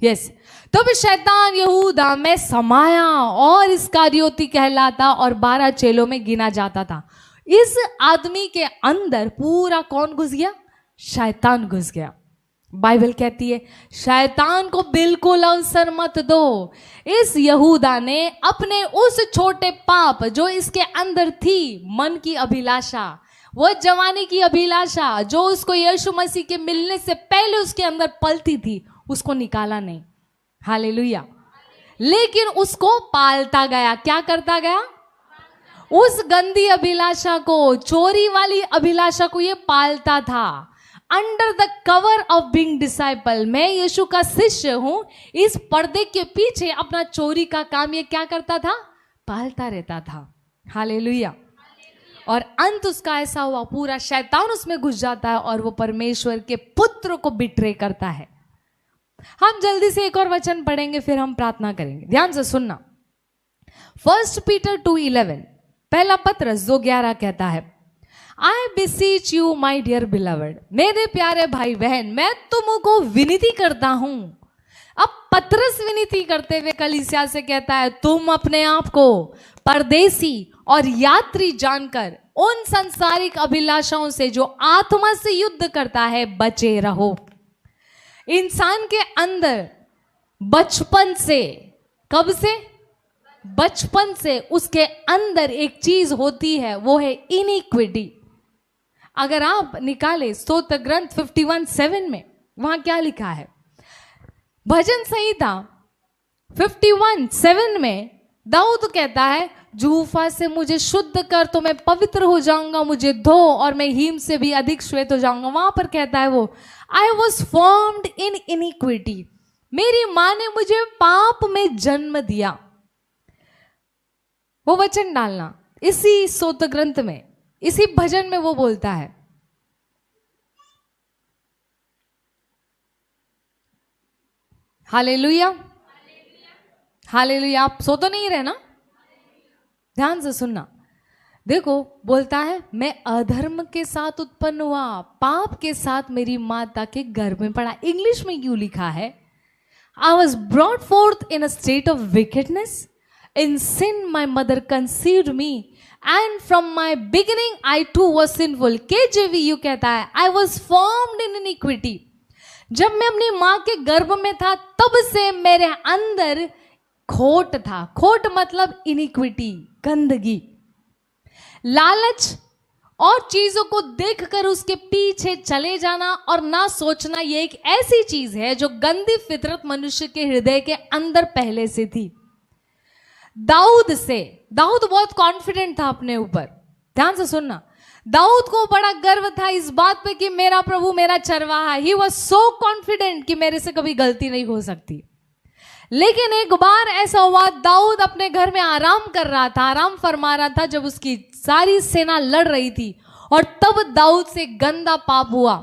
यस। तो भी शैतान यहूदा में समाया और इस्करियोती कहलाता और 12 चेलों में गिना जाता था। इस आदमी के अंदर पूरा कौन घुस गया? शैतान घुस गया। बाइबल कहती है शैतान को बिल्कुल अवसर मत दो। इस यहूदा ने अपने उस छोटे पाप जो इसके अंदर थी, मन की अभिलाषा, वो जवानी की अभिलाषा जो उसको यीशु मसीह के मिलने से पहले उसके अंदर पलती थी, उसको निकाला नहीं। हालेलुया। लेकिन उसको पालता गया। क्या करता गया? उस गंदी अभिलाषा को, चोरी वाली अभिलाषा को ये पालता था। Under the cover of being disciple, मैं यीशु का शिष्य हूं, इस पर्दे के पीछे अपना चोरी का काम ये क्या करता था? पालता रहता था। हालेलुया। और अंत उसका ऐसा हुआ, पूरा शैतान उसमें घुस जाता है और वो परमेश्वर के पुत्र को बिट्रे करता है। हम जल्दी से एक और वचन पढ़ेंगे, फिर हम प्रार्थना करेंगे। ध्यान से सुनना। 1 पीटर 2:11, पहला पत्रस 2:11 कहता है, आई बिसीच यू माई डियर बिलवड, मेरे प्यारे भाई बहन, मैं तुमको विनती करता हूं। अब पत्रस विनती करते हुए कलीसिया से कहता है, तुम अपने आप को परदेसी और यात्री जानकर उन सांसारिक अभिलाषाओं से जो आत्मा से युद्ध करता है बचे रहो। इंसान के अंदर बचपन से, कब से? बचपन से उसके अंदर एक चीज होती है, वो है इनिक्विटी। अगर आप निकाले स्तोत्र ग्रंथ 51:7 में, वहां क्या लिखा है? भजन संहिता 51:7 में दाऊद कहता है, जूफा से मुझे शुद्ध कर तो मैं पवित्र हो जाऊंगा, मुझे धो और मैं हीम से भी अधिक श्वेत हो जाऊंगा। वहां पर कहता है वो, I was formed in inequity, मेरी मां ने मुझे पाप में जन्म दिया। वो वचन डालना इसी स्तोत्र ग्रंथ में, इसी भजन में वो बोलता है। Hallelujah, hallelujah. आप सो तो नहीं रहे ना? ध्यान से सुनना। देखो, बोलता है, मैं अधर्म के साथ उत्पन्न हुआ, पाप के साथ मेरी माता के गर्भ में पड़ा। इंग्लिश में क्यों लिखा है? I was brought fourth in a state of wickedness, in sin my mother conceived me and from my beginning I too was sinful। KJV कहता है, I was formed in iniquity। जब मैं अपनी मां के गर्भ में था तब से मेरे अंदर खोट था। खोट मतलब इनिक्विटी, गंदगी, लालच और चीजों को देखकर उसके पीछे चले जाना और ना सोचना, ये एक ऐसी चीज है जो गंदी फितरत मनुष्य के हृदय के अंदर पहले से थी। दाऊद बहुत कॉन्फिडेंट था अपने ऊपर। ध्यान से सुनना। दाऊद को बड़ा गर्व था इस बात पे कि मेरा प्रभु मेरा चरवाहा है। ही वॉज सो कॉन्फिडेंट कि मेरे से कभी गलती नहीं हो सकती। लेकिन एक बार ऐसा हुआ, दाऊद अपने घर में आराम कर रहा था, आराम फरमा रहा था, जब उसकी सारी सेना लड़ रही थी, और तब दाऊद से गंदा पाप हुआ।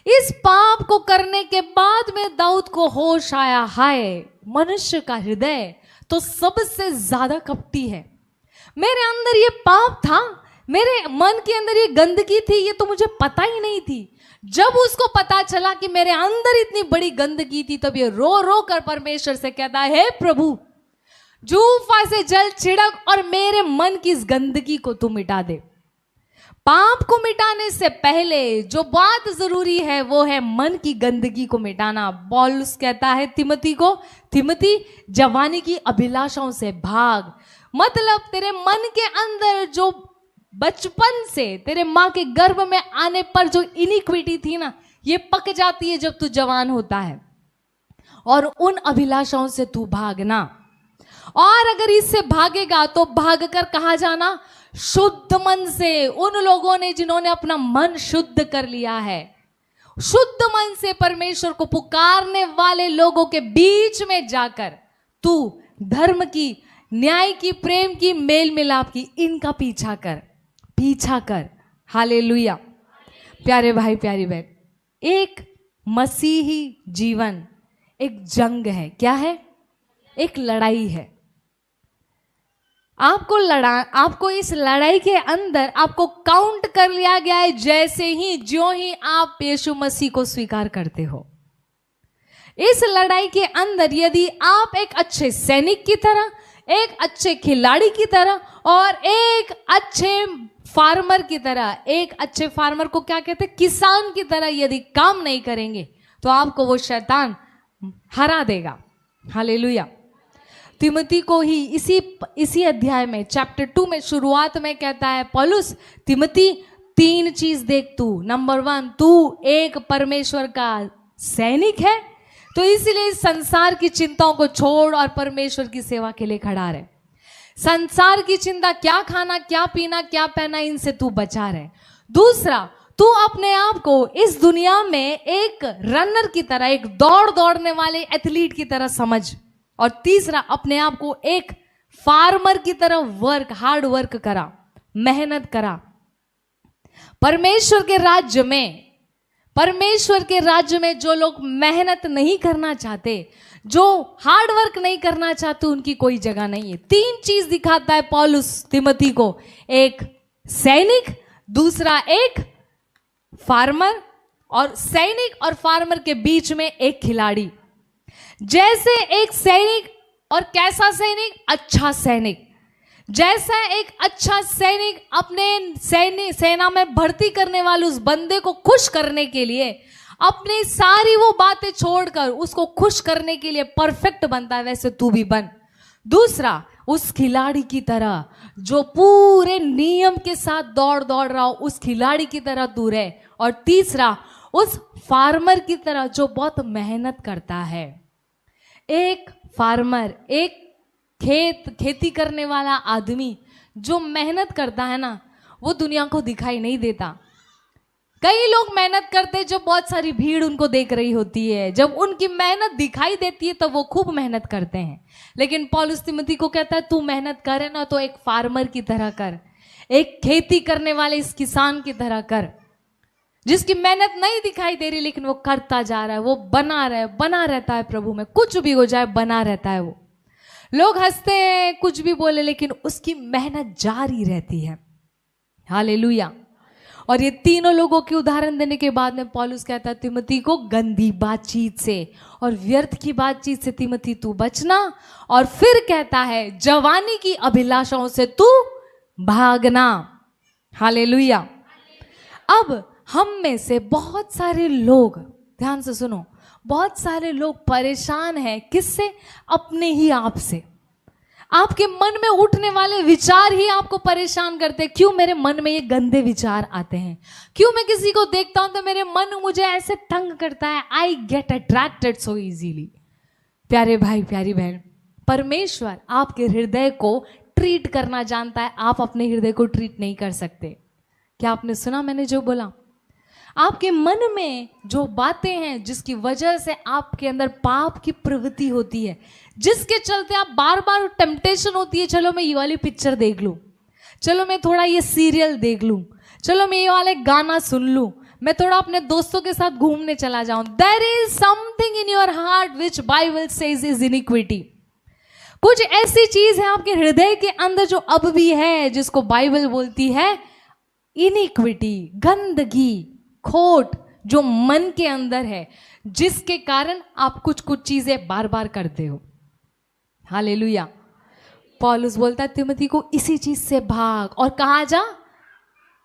इस पाप को करने के बाद में दाऊद को होश आया, हाय, मनुष्य का हृदय तो सबसे ज्यादा कपटी है। मेरे अंदर ये पाप था, मेरे मन के अंदर ये गंदगी थी, ये तो मुझे पता ही नहीं थी। जब उसको पता चला कि मेरे अंदर इतनी बड़ी गंदगी थी, तब ये रो रो कर परमेश्वर से कहता है, हे प्रभु, जूफा से जल छिड़क और मेरे मन की इस गंदगी को तू मिटा दे। पाप को मिटाने से पहले जो बात जरूरी है वो है मन की गंदगी को मिटाना। पौलुस कहता है तिमोथी को, तिमोथी, जवानी की अभिलाषाओं से भाग। मतलब तेरे मन के अंदर जो बचपन से तेरे माँ के गर्भ में आने पर जो इनिक्विटी थी ना, ये पक जाती है जब तू जवान होता है, और उन अभिलाषाओं से तू भागना। और अगर इससे भागेगा तो भागकर कहाँ जाना? शुद्ध मन से। उन लोगों ने जिन्होंने अपना मन शुद्ध कर लिया है, शुद्ध मन से परमेश्वर को पुकारने वाले लोगों के बीच में जाकर तू धर्म की, न्याय की, प्रेम की, मेल मिलाप की, इनका पीछा कर, पीछा कर। हालेलुया। प्यारे भाई, प्यारी बहन, एक मसीही जीवन एक जंग है। क्या है? एक लड़ाई है। आपको इस लड़ाई के अंदर आपको काउंट कर लिया गया है जैसे ही, ज्यों ही आप यीशु मसीह को स्वीकार करते हो। इस लड़ाई के अंदर यदि आप एक अच्छे सैनिक की तरह, एक अच्छे खिलाड़ी की तरह और एक अच्छे फार्मर की तरह, एक अच्छे फार्मर को क्या कहते हैं, किसान की तरह यदि काम नहीं करेंगे तो आपको वो शैतान हरा देगा। हालेलुया। तिमोथी को ही इसी अध्याय में चैप्टर 2 में शुरुआत में कहता है पौलुस, तिमोथी 3 चीज देख तू। नंबर 1, तू एक परमेश्वर का सैनिक है। तो इसीलिए इस संसार की चिंताओं को छोड़ और परमेश्वर की सेवा के लिए खड़ा रहे। संसार की चिंता, क्या खाना, क्या पीना, क्या पहना, इनसे तू बचा रहे। दूसरा, तू अपने आप को इस दुनिया में एक रनर की तरह, एक दौड़ने वाले एथलीट की तरह समझ। और तीसरा, अपने आप को एक फार्मर की तरह हार्ड वर्क करा, मेहनत करा। परमेश्वर के राज्य में जो लोग मेहनत नहीं करना चाहते, जो हार्ड वर्क नहीं करना चाहते, उनकी कोई जगह नहीं है। 3 चीज दिखाता है पौलुस तिमोथी को, एक सैनिक, दूसरा एक फार्मर, और सैनिक और फार्मर के बीच में एक खिलाड़ी। जैसे एक सैनिक, और कैसा सैनिक? अच्छा सैनिक। जैसा एक अच्छा सैनिक अपने सेना में भर्ती करने वाले उस बंदे को खुश करने के लिए अपनी सारी वो बातें छोड़कर उसको खुश करने के लिए परफेक्ट बनता है, वैसे तू भी बन। दूसरा, उस खिलाड़ी की तरह जो पूरे नियम के साथ दौड़ रहा हो, उस खिलाड़ी की तरह तू रहे। और तीसरा, उस फार्मर की तरह जो बहुत मेहनत करता है। एक फार्मर, एक खेती करने वाला आदमी जो मेहनत करता है ना, वो दुनिया को दिखाई नहीं देता। कई लोग मेहनत करते जब बहुत सारी भीड़ उनको देख रही होती है, जब उनकी मेहनत दिखाई देती है तब वो खूब मेहनत करते हैं। लेकिन पौलुस तिमोथी को कहता है, तू मेहनत करे ना तो एक फार्मर की तरह कर, एक खेती करने वाले इस किसान की तरह कर, जिसकी मेहनत नहीं दिखाई दे रही लेकिन वो करता जा रहा है, वो बना रहता है प्रभु में। कुछ भी हो जाए बना रहता है वो। लोग हंसते हैं, कुछ भी बोले, लेकिन उसकी मेहनत जारी रहती है। हालेलुया। और ये तीनों लोगों की उदाहरण देने के बाद में पौलुस कहता है तिमोथी को, गंदी बातचीत से और व्यर्थ की बातचीत से तिमोथी तू बचना। और फिर कहता है, जवानी की अभिलाषाओं से तू भागना। हालेलुया। अब हम में से बहुत सारे लोग, ध्यान से सुनो, बहुत सारे लोग परेशान हैं। किससे? अपने ही आप से। आपके मन में उठने वाले विचार ही आपको परेशान करते हैं। क्यों मेरे मन में ये गंदे विचार आते हैं? क्यों मैं किसी को देखता हूं तो मेरे मन मुझे ऐसे तंग करता है? I get attracted so easily. प्यारे भाई, प्यारी बहन, परमेश्वर आपके हृदय को ट्रीट करना जानता है, आप अपने हृदय को ट्रीट नहीं कर सकते। क्या आपने सुना मैंने जो बोला? आपके मन में जो बातें हैं जिसकी वजह से आपके अंदर पाप की प्रवृत्ति होती है, जिसके चलते आप बार बार टेम्पटेशन होती है, चलो मैं ये वाली पिक्चर देख लूं, चलो मैं थोड़ा ये सीरियल देख लूं, चलो मैं ये वाले गाना सुन लूं, मैं थोड़ा अपने दोस्तों के साथ घूमने चला जाऊं। There is something in your heart which Bible says is iniquity. कुछ ऐसी चीज है आपके हृदय के अंदर जो अब भी है, जिसको बाइबल बोलती है इनिक्विटी, गंदगी, खोट जो मन के अंदर है, जिसके कारण आप कुछ चीजें बार बार करते हो। हालेलुया। पौलुस बोलता है तिमोथी को, इसी चीज से भाग और कहा जा,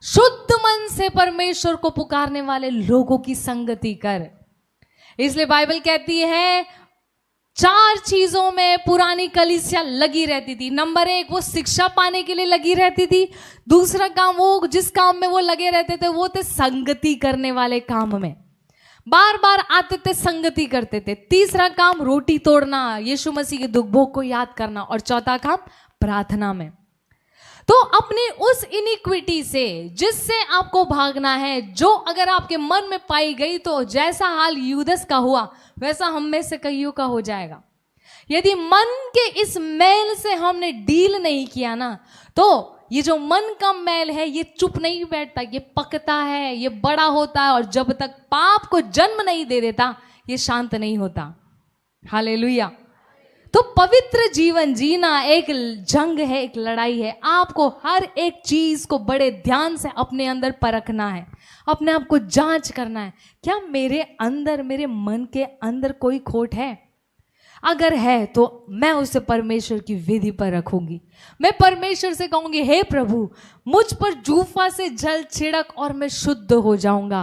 शुद्ध मन से परमेश्वर को पुकारने वाले लोगों की संगति कर। इसलिए बाइबल कहती है 4 चीजों में पुरानी कलीसिया लगी रहती थी। नंबर 1, वो शिक्षा पाने के लिए लगी रहती थी। दूसरा काम, वो जिस काम में वो लगे रहते थे वो थे संगति करने वाले काम में, बार बार आते थे, संगति करते थे। तीसरा काम, रोटी तोड़ना, यीशु मसीह के दुख भोग को याद करना। और चौथा काम, प्रार्थना में। तो अपनी उस इनिक्विटी से जिससे आपको भागना है, जो अगर आपके मन में पाई गई तो जैसा हाल यूदस का हुआ वैसा हम में से कईयों का हो जाएगा। यदि मन के इस मैल से हमने डील नहीं किया ना, तो ये जो मन का मैल है ये चुप नहीं बैठता, ये पकता है, ये बड़ा होता है, और जब तक पाप को जन्म नहीं दे देता ये शांत नहीं होता। हालेलुया। तो पवित्र जीवन जीना एक जंग है, एक लड़ाई है। आपको हर एक चीज को बड़े ध्यान से अपने अंदर परखना है, अपने आप को जांच करना है। क्या मेरे अंदर, मेरे मन के अंदर कोई खोट है? अगर है तो मैं उसे परमेश्वर की वेदी पर रखूंगी। मैं परमेश्वर से कहूंगी, हे प्रभु, मुझ पर जूफा से जल छिड़क और मैं शुद्ध हो जाऊंगा।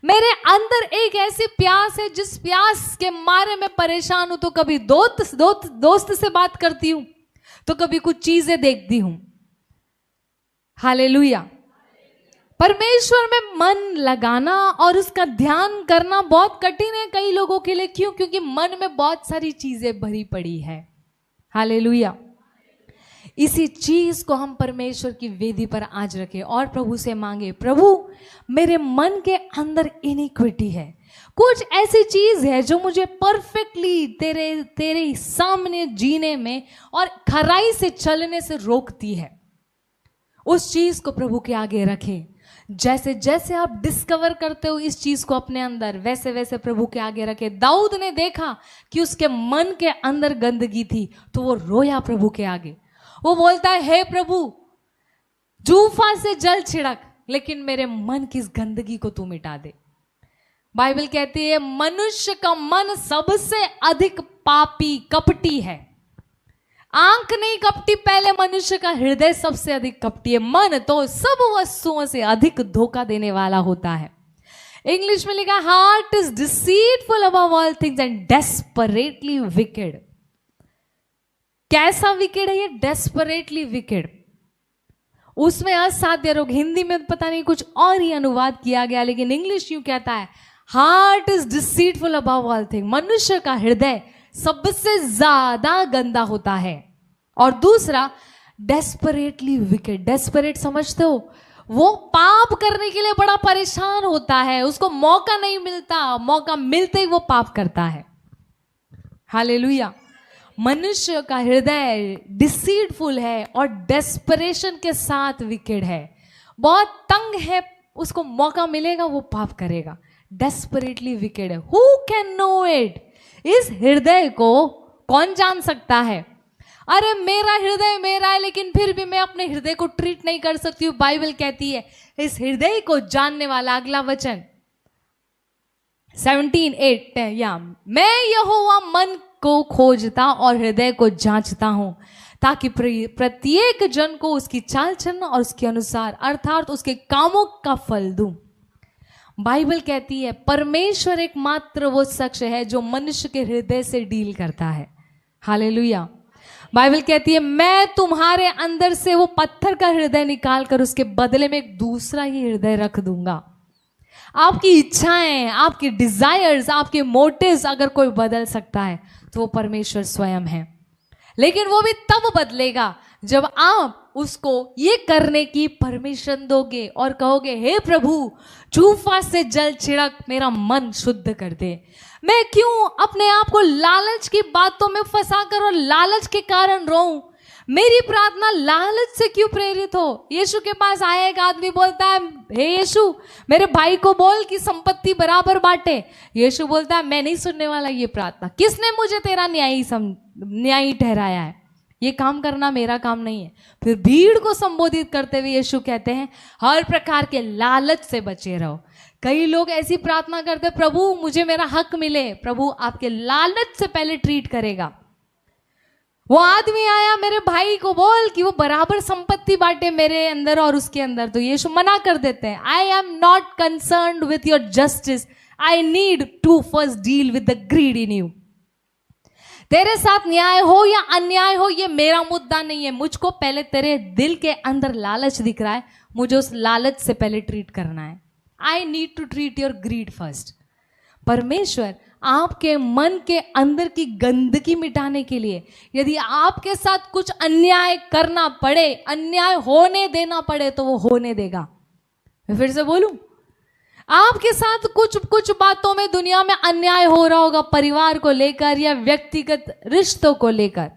मेरे अंदर एक ऐसी प्यास है जिस प्यास के मारे मैं परेशान हूं, तो कभी दोस्त से बात करती हूं, तो कभी कुछ चीजें देखती हूं। हालेलुया। परमेश्वर में मन लगाना और उसका ध्यान करना बहुत कठिन है कई लोगों के लिए। क्यों? क्योंकि मन में बहुत सारी चीजें भरी पड़ी है। हालेलुया। इसी चीज को हम परमेश्वर की वेदी पर आज रखें और प्रभु से मांगे, प्रभु मेरे मन के अंदर इनिक्विटी है, कुछ ऐसी चीज है जो मुझे परफेक्टली तेरे सामने जीने में और खराई से चलने से रोकती है। उस चीज को प्रभु के आगे रखें। जैसे जैसे आप डिस्कवर करते हो इस चीज को अपने अंदर, वैसे वैसे प्रभु के आगे रखे। दाऊद ने देखा कि उसके मन के अंदर गंदगी थी तो वो रोया प्रभु के आगे। वो बोलता है, हे प्रभु जूफा से जल छिड़क, लेकिन मेरे मन की इस गंदगी को तू मिटा दे। बाइबल कहती है मनुष्य का मन सबसे अधिक पापी कपटी है। आंख नहीं कपटी, पहले मनुष्य का हृदय सबसे अधिक कपटी है। मन तो सब वस्तुओं से अधिक धोखा देने वाला होता है। इंग्लिश में लिखा, heart is deceitful above all things and desperately wicked. कैसा विकेड है ये? Desperately wicked. उसमें असाध्य रोग, हिंदी में पता नहीं कुछ और ही अनुवाद किया गया, लेकिन इंग्लिश यूं कहता है, heart is deceitful above all thing. मनुष्य का हृदय सबसे ज्यादा गंदा होता है। और दूसरा डेस्परेटली विकेड। डेस्परेट समझते हो? वो पाप करने के लिए बड़ा परेशान होता है, उसको मौका नहीं मिलता, मौका मिलते ही वो पाप करता है। हालेलुया। मनुष्य का हृदय डिसीटफुल है और डेस्परेशन के साथ विकेड है, बहुत तंग है, उसको मौका मिलेगा वो पाप करेगा। डेस्परेटली विकेड है। Who can know it? इस हृदय को कौन जान सकता है? अरे मेरा हृदय मेरा है, लेकिन फिर भी मैं अपने हृदय को ट्रीट नहीं कर सकती हूँ। बाइबल कहती है इस हृदय को जानने वाला, अगला वचन 17:8, या मैं यहोवा मन को खोजता और हृदय को जांचता हूं, ताकि प्रत्येक जन को उसकी चाल चलन और उसके अनुसार अर्थात उसके कामों का फल दूं। बाइबल कहती है परमेश्वर एकमात्र वो शख्स है जो मनुष्य के हृदय से डील करता है। हालेलुया। बाइबल कहती है मैं तुम्हारे अंदर से वो पत्थर का हृदय निकाल कर उसके बदले में एक दूसरा ही हृदय रख दूंगा। आपकी इच्छाएं, आपकी डिजायर्स, आपके मोटिव्स अगर कोई बदल सकता है तो वो परमेश्वर स्वयं है। लेकिन वो भी तब बदलेगा जब आप उसको ये करने की परमिशन दोगे और कहोगे, हे प्रभु जूफा से जल छिड़क, मेरा मन शुद्ध कर दे। मैं क्यों अपने आप को लालच की बातों में फंसा कर और लालच के कारण रोऊं? मेरी प्रार्थना लालच से क्यों प्रेरित हो? यीशु के पास आया एक आदमी, बोलता है, हे यीशु मेरे भाई को बोल कि संपत्ति बराबर बांटे। यीशु बोलता है मैं नहीं सुनने वाला ये प्रार्थना। किसने मुझे तेरा न्यायी ठहराया है? ये काम करना मेरा काम नहीं है। फिर भीड़ को संबोधित करते हुए यीशु कहते हैं हर प्रकार के लालच से बचे रहो। कई लोग ऐसी प्रार्थना करते, प्रभु मुझे मेरा हक मिले। प्रभु आपके लालच से पहले ट्रीट करेगा। वो आदमी आया, मेरे भाई को बोल कि वो बराबर संपत्ति बांटे मेरे अंदर और उसके अंदर। तो यीशु मना कर देते हैं, I am not concerned with your justice, I need to first deal with the greed in you. तेरे साथ न्याय हो या अन्याय हो ये मेरा मुद्दा नहीं है, मुझको पहले तेरे दिल के अंदर लालच दिख रहा है, मुझे उस लालच से पहले ट्रीट करना है। I need to treat your greed first. परमेश्वर आपके मन के अंदर की गंदगी मिटाने के लिए यदि आपके साथ कुछ अन्याय करना पड़े, अन्याय होने देना पड़े, तो वो होने देगा। मैं फिर से बोलूं, आपके साथ कुछ बातों में दुनिया में अन्याय हो रहा होगा, परिवार को लेकर या व्यक्तिगत रिश्तों को लेकर,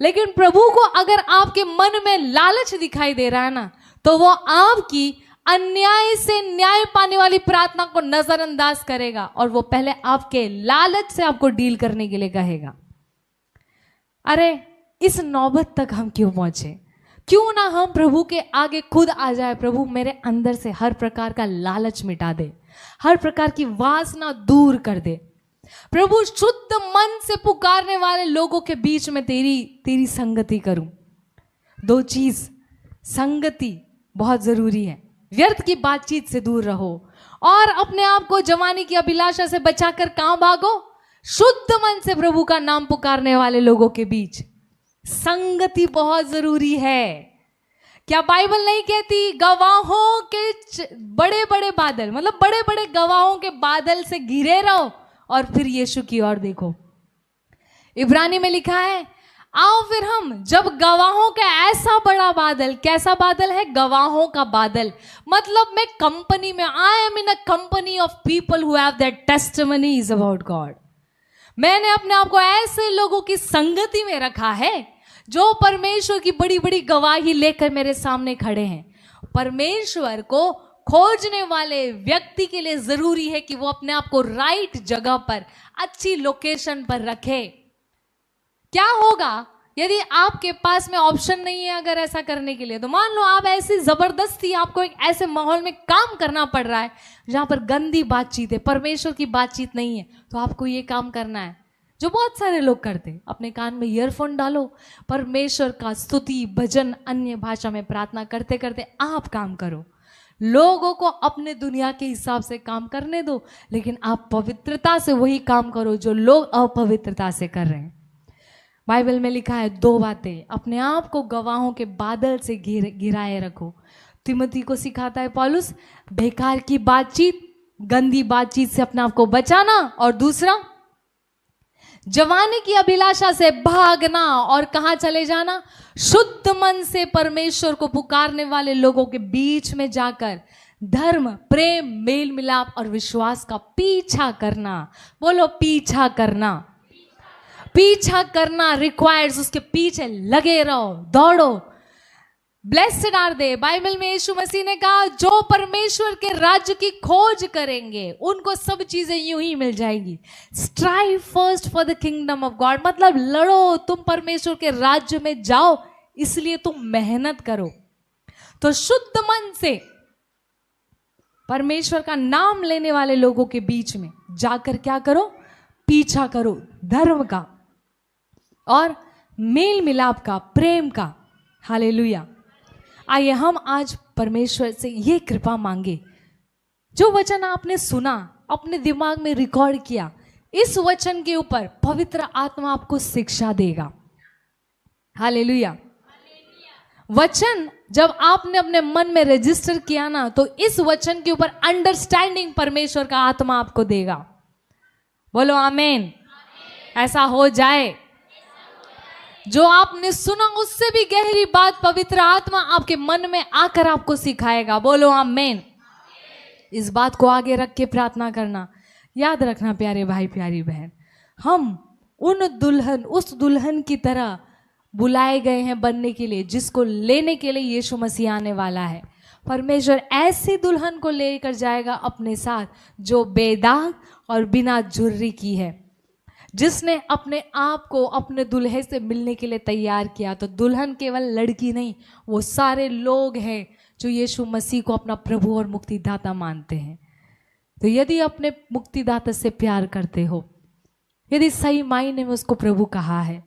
लेकिन प्रभु को अगर आपके मन में लालच दिखाई दे रहा है ना, तो वो आपकी अन्याय से न्याय पाने वाली प्रार्थना को नजरअंदाज करेगा और वो पहले आपके लालच से आपको डील करने के लिए कहेगा। अरे इस नौबत तक हम क्यों पहुंचे? क्यों ना हम प्रभु के आगे खुद आ जाए, प्रभु मेरे अंदर से हर प्रकार का लालच मिटा दे, हर प्रकार की वासना दूर कर दे। प्रभु शुद्ध मन से पुकारने वाले लोगों के बीच में तेरी संगति करूं। दो चीज, संगति बहुत जरूरी है। व्यर्थ की बातचीत से दूर रहो और अपने आप को जवानी की अभिलाषा से बचाकर कहां भागो? शुद्ध मन से प्रभु का नाम पुकारने वाले लोगों के बीच संगति बहुत जरूरी है। क्या बाइबल नहीं कहती गवाहों के बड़े बड़े बादल, मतलब बड़े बड़े गवाहों के बादल से घिरे रहो और फिर यीशु की ओर देखो। इब्रानी में लिखा है, आओ फिर हम जब गवाहों का ऐसा बड़ा बादल, कैसा बादल है? गवाहों का बादल, मतलब मैं कंपनी में, I am in a company of people who have their testimonies about God. मैंने अपने आप को ऐसे लोगों की संगति में रखा है जो परमेश्वर की बड़ी बड़ी गवाही लेकर मेरे सामने खड़े हैं। परमेश्वर को खोजने वाले व्यक्ति के लिए जरूरी है कि वो अपने आप को राइट जगह पर, अच्छी लोकेशन पर रखे। क्या होगा यदि आपके पास में ऑप्शन नहीं है अगर ऐसा करने के लिए? तो मान लो आप ऐसी जबरदस्ती, आपको एक ऐसे माहौल में काम करना पड़ रहा है जहां पर गंदी बातचीत है, परमेश्वर की बातचीत नहीं है, तो आपको ये काम करना है जो बहुत सारे लोग करते, अपने कान में ईयरफोन डालो, परमेश्वर का स्तुति, भजन, अन्य भाषा में प्रार्थना करते करते आप काम करो। लोगों को अपने दुनिया के हिसाब से काम करने दो, लेकिन आप पवित्रता से वही काम करो जो लोग अपवित्रता से कर रहे हैं। बाइबल में लिखा है 2 बातें, अपने आप को गवाहों के बादल से घिराए रखो। तिमोथी को सिखाता है पौलुस, बेकार की बातचीत, गंदी बातचीत से अपने आप को बचाना, और दूसरा जवानी की अभिलाषा से भागना और कहां चले जाना? शुद्ध मन से परमेश्वर को पुकारने वाले लोगों के बीच में जाकर धर्म, प्रेम, मेल मिलाप और विश्वास का पीछा करना। बोलो पीछा करना। पीछा करना रिक्वायर्स, उसके पीछे लगे रहो, दौड़ो। ब्लेस्ड आर दे, बाइबल में यीशु मसीह ने कहा जो परमेश्वर के राज्य की खोज करेंगे उनको सब चीजें यूं ही मिल जाएगी। Strive first for the kingdom of God, मतलब लड़ो, तुम परमेश्वर के राज्य में जाओ, इसलिए तुम मेहनत करो। तो शुद्ध मन से परमेश्वर का नाम लेने वाले लोगों के बीच में जाकर क्या करो? पीछा करो धर्म का और मेल मिलाप का, प्रेम का। हालेलुया। आइए हम आज परमेश्वर से ये कृपा मांगे, जो वचन आपने सुना, अपने दिमाग में रिकॉर्ड किया, इस वचन के ऊपर पवित्र आत्मा आपको शिक्षा देगा। हालेलुया। वचन जब आपने अपने मन में रजिस्टर किया ना, तो इस वचन के ऊपर अंडरस्टैंडिंग परमेश्वर का आत्मा आपको देगा। बोलो आमीन। ऐसा हो जाए। जो आपने सुना उससे भी गहरी बात पवित्र आत्मा आपके मन में आकर आपको सिखाएगा। बोलो आमीन। इस बात को आगे रख के प्रार्थना करना। याद रखना प्यारे भाई, प्यारी बहन, हम उस दुल्हन की तरह बुलाए गए हैं बनने के लिए, जिसको लेने के लिए यीशु मसीह आने वाला है। परमेश्वर ऐसी दुल्हन को लेकर जाएगा अपने साथ जो बेदाग और बिना झुर्री की है, जिसने अपने आप को अपने दुल्हे से मिलने के लिए तैयार किया। तो दुल्हन केवल लड़की नहीं, वो सारे लोग हैं जो यीशु मसीह को अपना प्रभु और मुक्तिदाता मानते हैं। तो यदि अपने मुक्तिदाता से प्यार करते हो, यदि सही मायने में उसको प्रभु कहा है,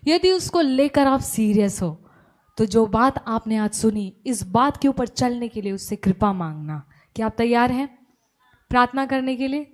यदि उसको लेकर आप सीरियस हो, तो जो बात आपने आज सुनी, इस बात के ऊपर चलने के लिए उससे कृपा मांगना। क्या आप तैयार हैं प्रार्थना करने के लिए?